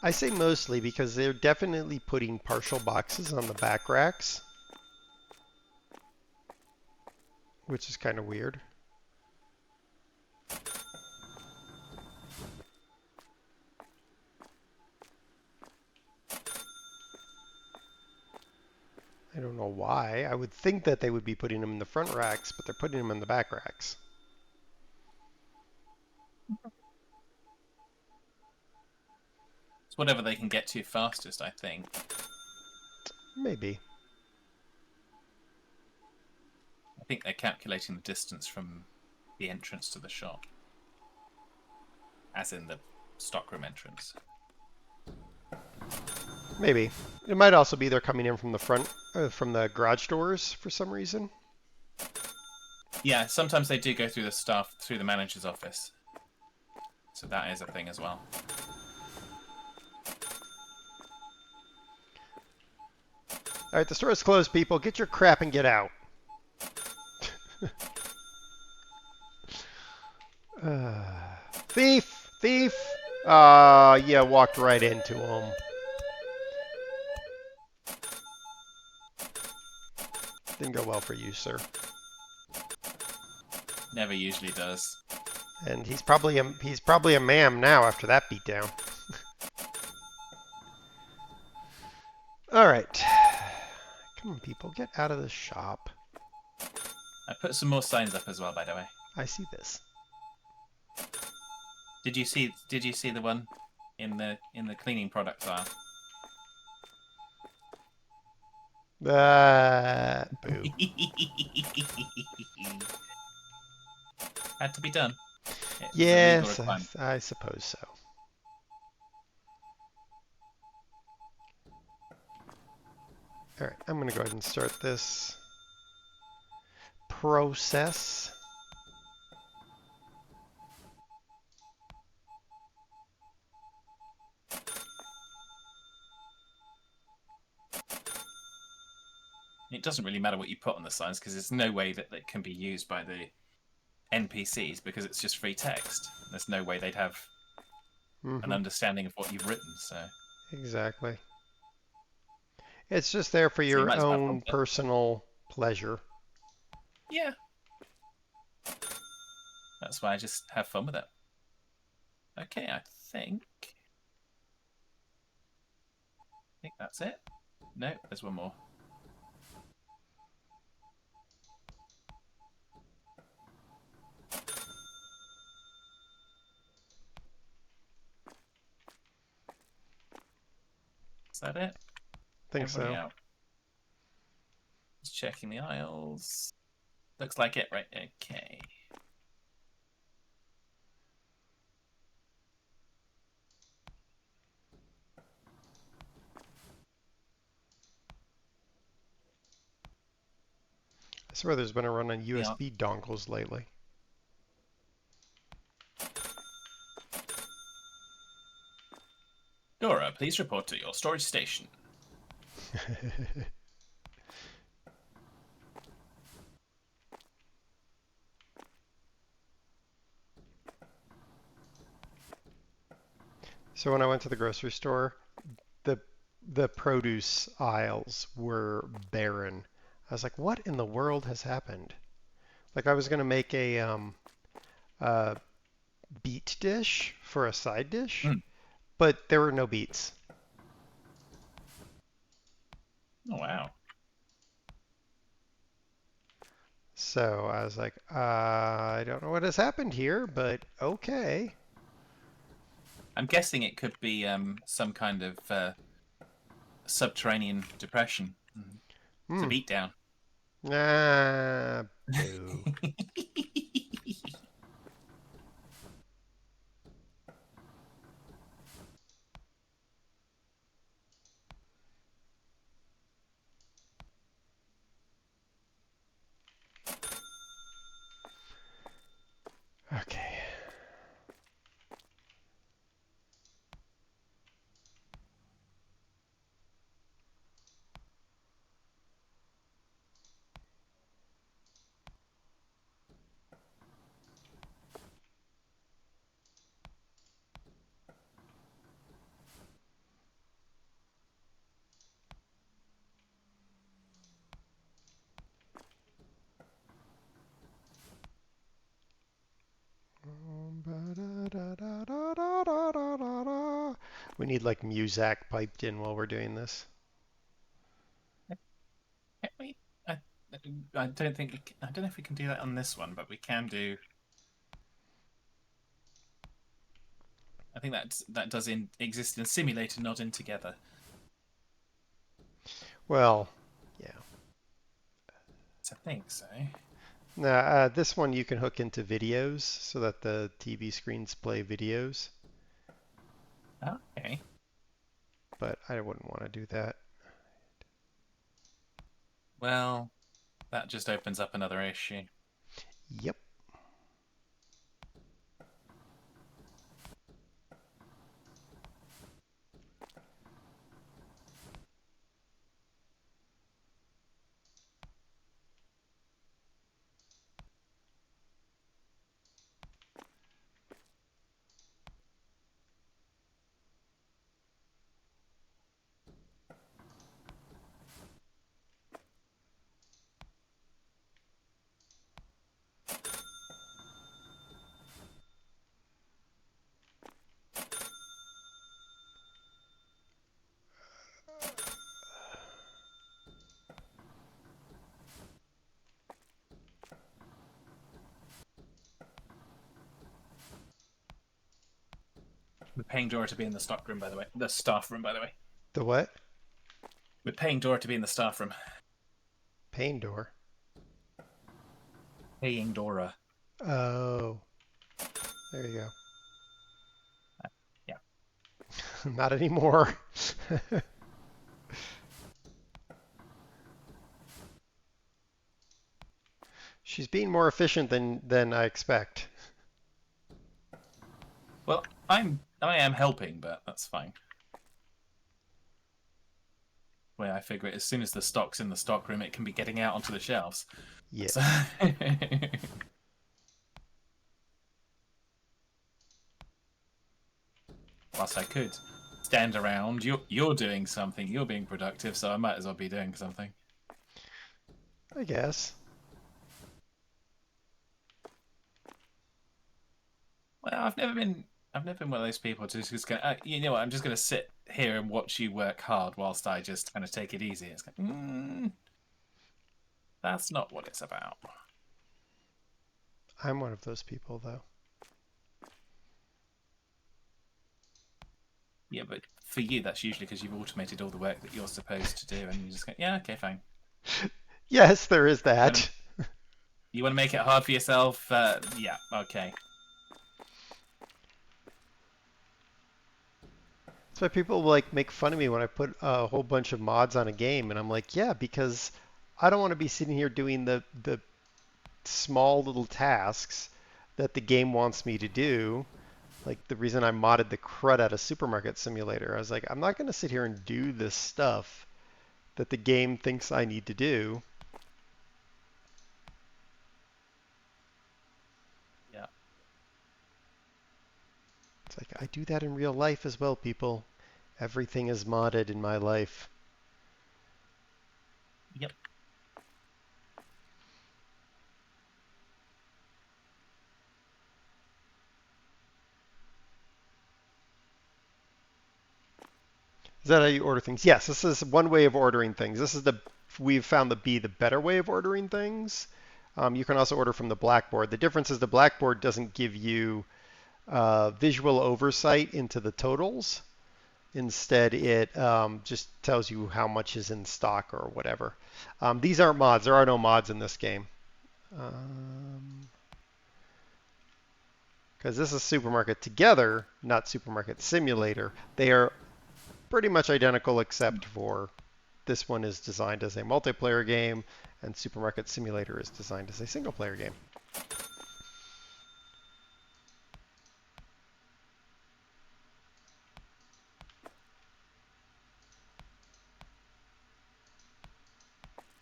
I say mostly because they're definitely putting partial boxes on the back racks, which is kind of weird. I don't know why. I would think that they would be putting them in the front racks, but they're putting them in the back racks. It's whatever they can get to fastest, I think. Maybe. I think they're calculating the distance from the entrance to the shop. As in the stockroom entrance. Maybe. It might also be they're coming in from the front, from the garage doors for some reason. Yeah, sometimes they do go through the staff, through the manager's office. So that is a thing as well. All right, the store is closed, people. Get your crap and get out. Thief! Thief! Yeah, walked right into him. Didn't go well for you, sir. Never usually does. And he's probably a ma'am now after that beatdown. All right. Come on, people, get out of the shop. I put some more signs up as well, by the way. I see this. Did you see the one in the cleaning products aisle? Boo. Had to be done. It's a legal Yes, requirement. I suppose so. All right, I'm going to go ahead and start this process. It doesn't really matter what you put on the signs because there's no way that it can be used by the NPCs because it's just free text. There's no way they'd have an understanding of what you've written. So Exactly. It's just there for you your might as well own prompt it. personal pleasure. Yeah, that's why I just have fun with it. Okay, I think that's it. No, there's one more. Is that it? Think Everybody so. out. Just checking the aisles. Looks like it, right? Okay. I swear there's been a run on USB dongles lately. Dora, please report to your storage station. So when I went to the grocery store, the produce aisles were barren. I was like, what in the world has happened? Like I was going to make a beet dish for a side dish, Mm. but there were no beets. Oh, wow. So I was like, I don't know what has happened here, but okay. I'm guessing it could be some kind of subterranean depression. It's a Hmm. beatdown. Ah, boo. Okay. We need like Muzak piped in while we're doing this. Wait, I don't think I don't know if we can do that on this one, but we can do. I think that does exist in simulator, not in together. Well, yeah. I think so. Now, this one you can hook into videos so that the TV screens play videos, Okay. but I wouldn't want to do that. Well, that just opens up another issue. Yep. We're paying Dora to be in the stock room, by the way. The staff room, by the way. The what? We're paying Dora to be in the staff room. Pain door. Paying Dora. Oh. There you go. Yeah. Not anymore. She's being more efficient than I expect. Well, I am helping, but that's fine. Well, I figure as soon as the stock's in the stock room, it can be getting out onto the shelves. Yeah. So... Whilst I could stand around, you're doing something, you're being productive, so I might as well be doing something. I guess. Well, I've never been one of those people who's going, you know what, I'm just going to sit here and watch you work hard whilst I just kind of take it easy. It's like, that's not what it's about. I'm one of those people, though. Yeah, but for you, that's usually because you've automated all the work that you're supposed to do, and you just go, yeah, okay, fine. Yes, there is that. You want to make it hard for yourself? Yeah, okay. That's why people like make fun of me when I put a whole bunch of mods on a game, and I'm like, yeah, because I don't want to be sitting here doing the small little tasks that the game wants me to do. Like the reason I modded the crud out of Supermarket Simulator, I was like, I'm not going to sit here and do this stuff that the game thinks I need to do. Yeah. It's like, I do that in real life as well, people. Everything is modded in my life. Yep. Is that how you order things? Yes, this is one way of ordering things. This is we've found to be the better way of ordering things. You can also order from the Blackboard. The difference is the Blackboard doesn't give you visual oversight into the totals. Instead, it just tells you how much is in stock or whatever. These aren't mods. There are no mods in this game. Because this is Supermarket Together, not Supermarket Simulator. They are pretty much identical except for this one is designed as a multiplayer game and Supermarket Simulator is designed as a single player game.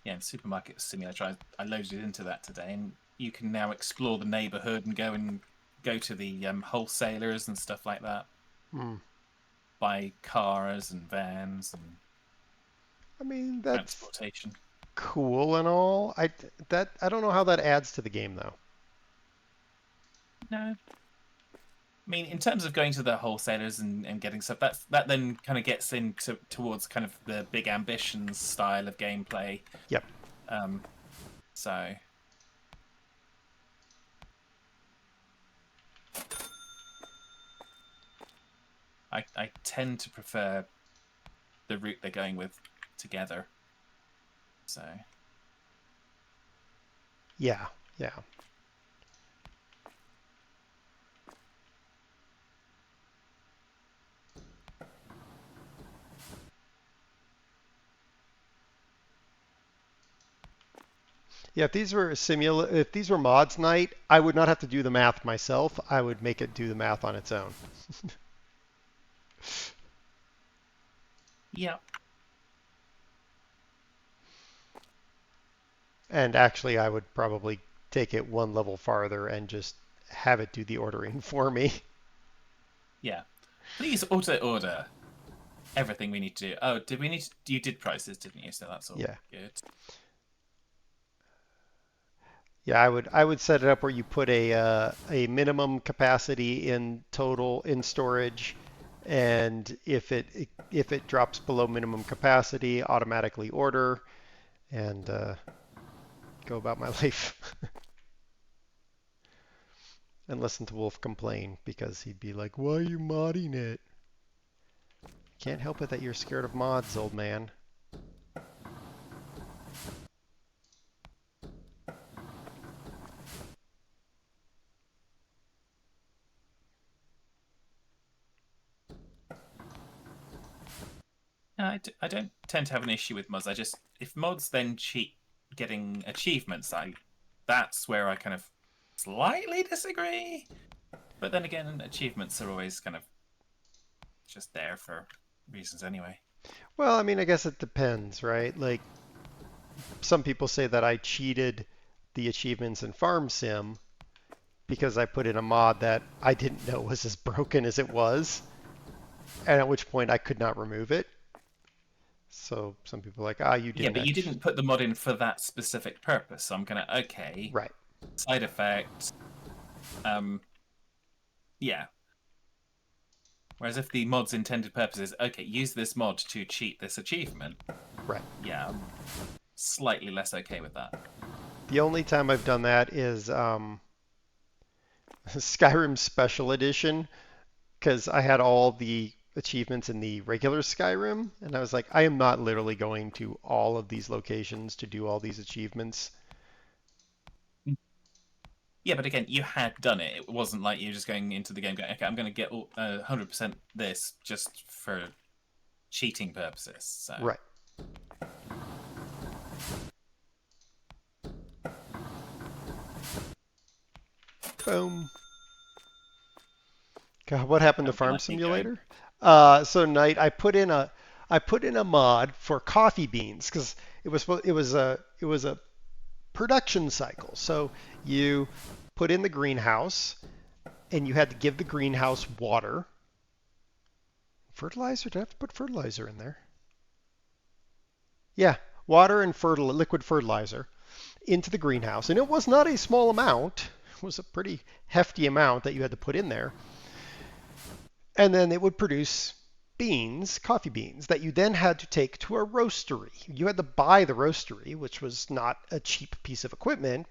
Yeah, in Supermarket Simulator, I loaded into that today, and you can now explore the neighborhood and go to the wholesalers and stuff like that. Buy cars and vans and I mean, that's transportation. Cool and all. I don't know how that adds to the game though. No. I mean, in terms of going to the wholesalers and getting stuff, that then kind of gets into towards kind of the big ambitions style of gameplay. Yep. So. I tend to prefer the route they're going with together. So. Yeah. Yeah, if these were mods night, I would not have to do the math myself. I would make it do the math on its own. Yeah. And actually, I would probably take it one level farther and just have it do the ordering for me. Yeah. Please auto-order everything we need to do. Oh, did we need to... You did prices, didn't you? So that's all good. Yeah, I would set it up where you put a minimum capacity in total in storage, and if it drops below minimum capacity, automatically order, and go about my life. and listen to Wolf complain because he'd be like, "Why are you modding it?" Can't help it that you're scared of mods, old man. No, I don't tend to have an issue with mods. If mods then cheat getting achievements, that's where I kind of slightly disagree. But then again, achievements are always kind of just there for reasons anyway. Well, I mean, I guess it depends, right? Like, some people say that I cheated the achievements in Farm Sim because I put in a mod that I didn't know was as broken as it was, and at which point I could not remove it. So some people are like, you Yeah, didn't. but you didn't put the mod in for that specific purpose. So I'm kind of okay. Right. Side effect. Yeah. Whereas if the mod's intended purpose is, okay, use this mod to cheat this achievement. Right. Yeah, I'm slightly less okay with that. The only time I've done that is Skyrim Special Edition, because I had all the achievements in the regular Skyrim, and I was like, I am not literally going to all of these locations to do all these achievements. Yeah, but again, you had done it. It wasn't like you were just going into the game going, okay, I'm going to get 100% this just for cheating purposes. So. Right. Boom. God, what happened to Farm Simulator? So Knight, I put in a mod for coffee beans because it was a production cycle. So you put in the greenhouse, and you had to give the greenhouse water, fertilizer. Did I have to put fertilizer in there? Yeah, water and liquid fertilizer into the greenhouse, and it was not a small amount. It was a pretty hefty amount that you had to put in there. And then it would produce beans, coffee beans, that you then had to take to a roastery. You had to buy the roastery, which was not a cheap piece of equipment.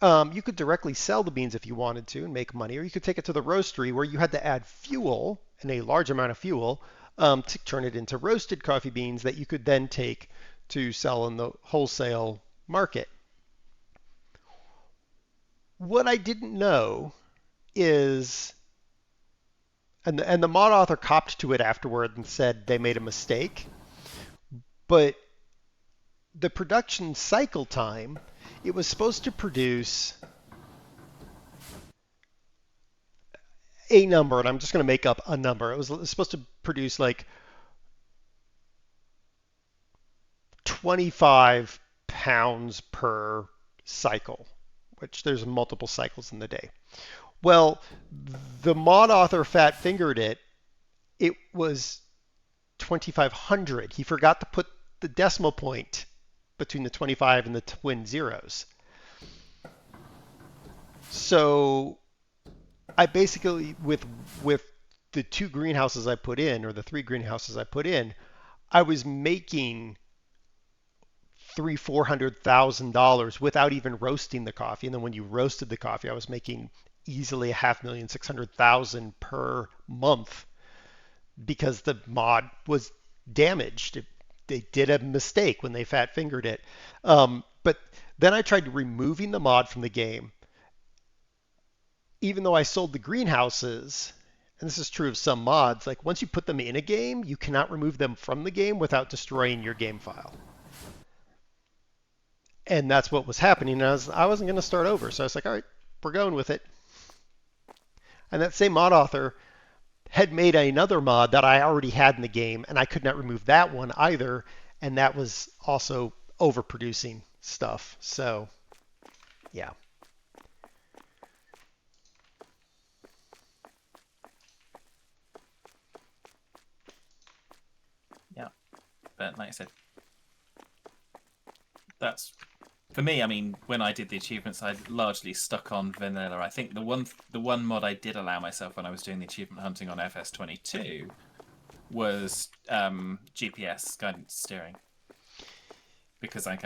You could directly sell the beans if you wanted to and make money, or you could take it to the roastery where you had to add fuel, and a large amount of fuel, to turn it into roasted coffee beans that you could then take to sell in the wholesale market. What I didn't know is, and the mod author copped to it afterward and said they made a mistake, but the production cycle time, it was supposed to produce a number, and I'm just going to make up a number. It was supposed to produce like 25 pounds per cycle, which there's multiple cycles in the day. Well, the mod author fat fingered it. It was 2,500. He forgot to put the decimal point between the 25 and the twin zeros. So I basically, with the two greenhouses I put in, or the three greenhouses I put in, I was making $400,000 without even roasting the coffee. And then when you roasted the coffee, I was making easily $5,600,000 per month because the mod was damaged. They did a mistake when they fat fingered it. But then I tried removing the mod from the game. Even though I sold the greenhouses, and this is true of some mods, like once you put them in a game, you cannot remove them from the game without destroying your game file. And that's what was happening. I wasn't going to start over. So I was like, all right, we're going with it. And that same mod author had made another mod that I already had in the game, and I could not remove that one either. And that was also overproducing stuff. So, yeah. Yeah. But like I said, that's... For me, I mean, when I did the achievements, I largely stuck on vanilla. I think the one mod I did allow myself when I was doing the achievement hunting on FS22 was GPS guidance steering, because I'm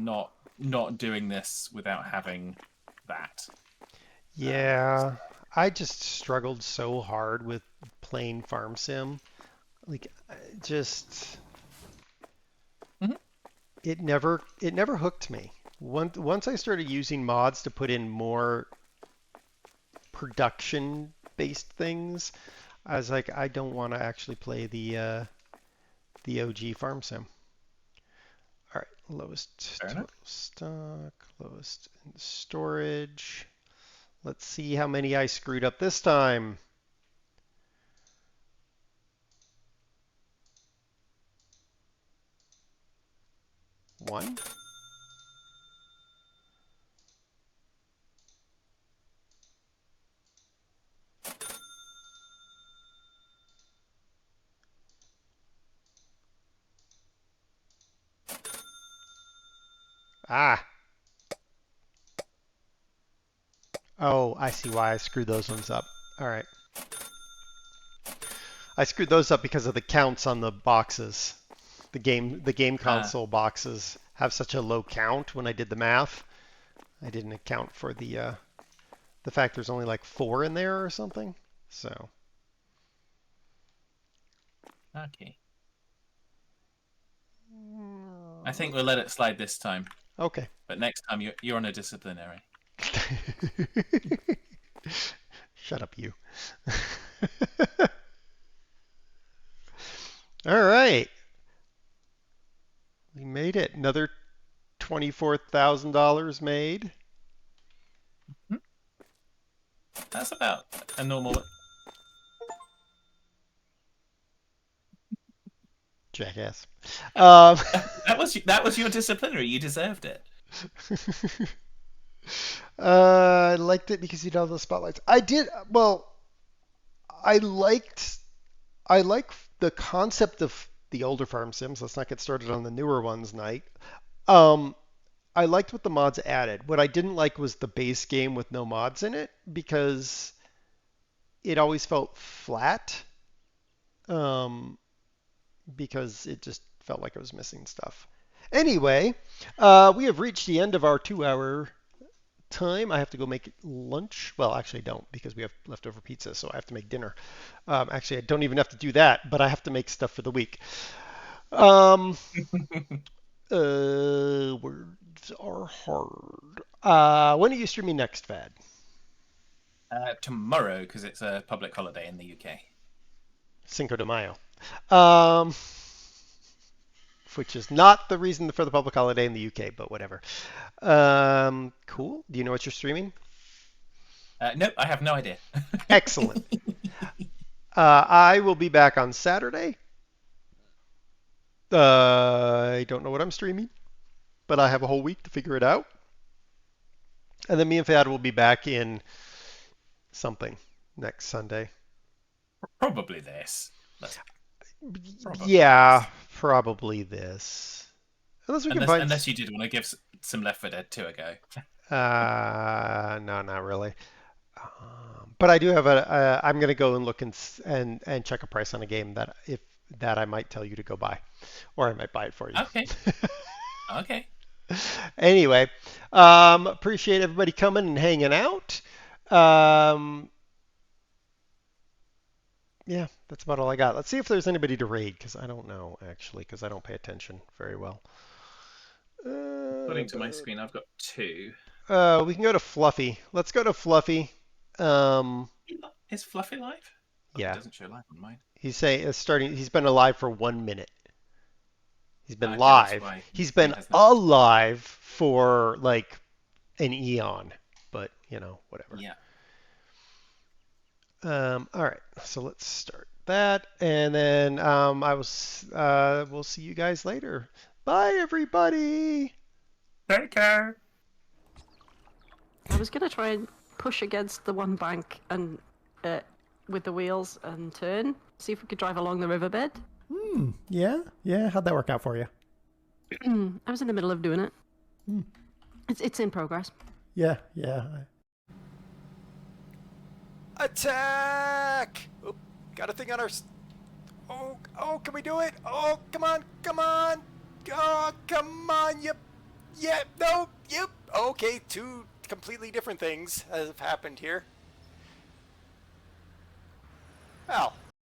not doing this without having that. Yeah, I just struggled so hard with playing Farm Sim. Like, just Mhm. it never hooked me. Once I started using mods to put in more production-based things, I was like, I don't want to actually play the OG Farm Sim. All right, lowest Fair enough. total stock, lowest in storage. Let's see how many I screwed up this time. One. Ah. Oh, I see why I screwed those ones up. All right. I screwed those up because of the counts on the boxes. The game console boxes have such a low count when I did the math. I didn't account for the fact there's only like 4 in there or something. So, Okay. I think we'll let it slide this time. okay. But next time you're on a disciplinary. Shut up, you. All right. We made it. Another $24,000 made. That's about a normal. Jackass. That was your disciplinary. You deserved it. I liked it because you'd have the spotlights. I did. Well, I like the concept of the older farm sims. Let's not get started on the newer ones night. Um, I liked what the mods added. What I didn't like was the base game with no mods in it because it always felt flat. Um, because it just felt like it was missing stuff. Anyway, we have reached the end of our 2-hour time. I have to go make lunch. Well, actually, I don't because we have leftover pizza, so I have to make dinner. Actually, I don't even have to do that, but I have to make stuff for the week. Words are hard. When are you streaming next, Vad? Tomorrow, because it's a public holiday in the UK. Cinco de Mayo. Um, which is not the reason for the public holiday in the UK, but whatever. Cool. Do you know what you're streaming? Nope, I have no idea. Excellent. I will be back on Saturday. I don't know what I'm streaming, but I have a whole week to figure it out. And then me and Fad will be back in something next Sunday. Probably this. Probably Yeah, this. probably this. Unless we can find. Unless you did want to give some Left 4 Dead 2 a go. No, not really. But I do have I'm gonna go and look and check a price on a game that I might tell you to go buy, or I might buy it for you. Okay. Okay. Anyway, appreciate everybody coming and hanging out. Yeah, that's about all I got. Let's see if there's anybody to raid, because I don't know, actually, because I don't pay attention very well. According to my screen, I've got 2. We can go to Fluffy. Let's go to Fluffy. Is Fluffy live? Oh, Yeah. It doesn't show live on mine. He's been alive for 1 minute. He's been Okay, live. that's why He's he been has not- alive for like an eon, but whatever. Yeah. All right, so let's start that, and then we'll see you guys later. Bye, everybody. Take care. I was gonna try and push against the one bank and with the wheels and turn. See if we could drive along the riverbed. Yeah. How'd that work out for you? I was in the middle of doing it. It's in progress. Yeah. Attack! Oop, got a thing on our... Oh, can we do it? Oh, come on. Oh, come on, yep. Yeah, no, yep. Okay, two completely different things have happened here. Well,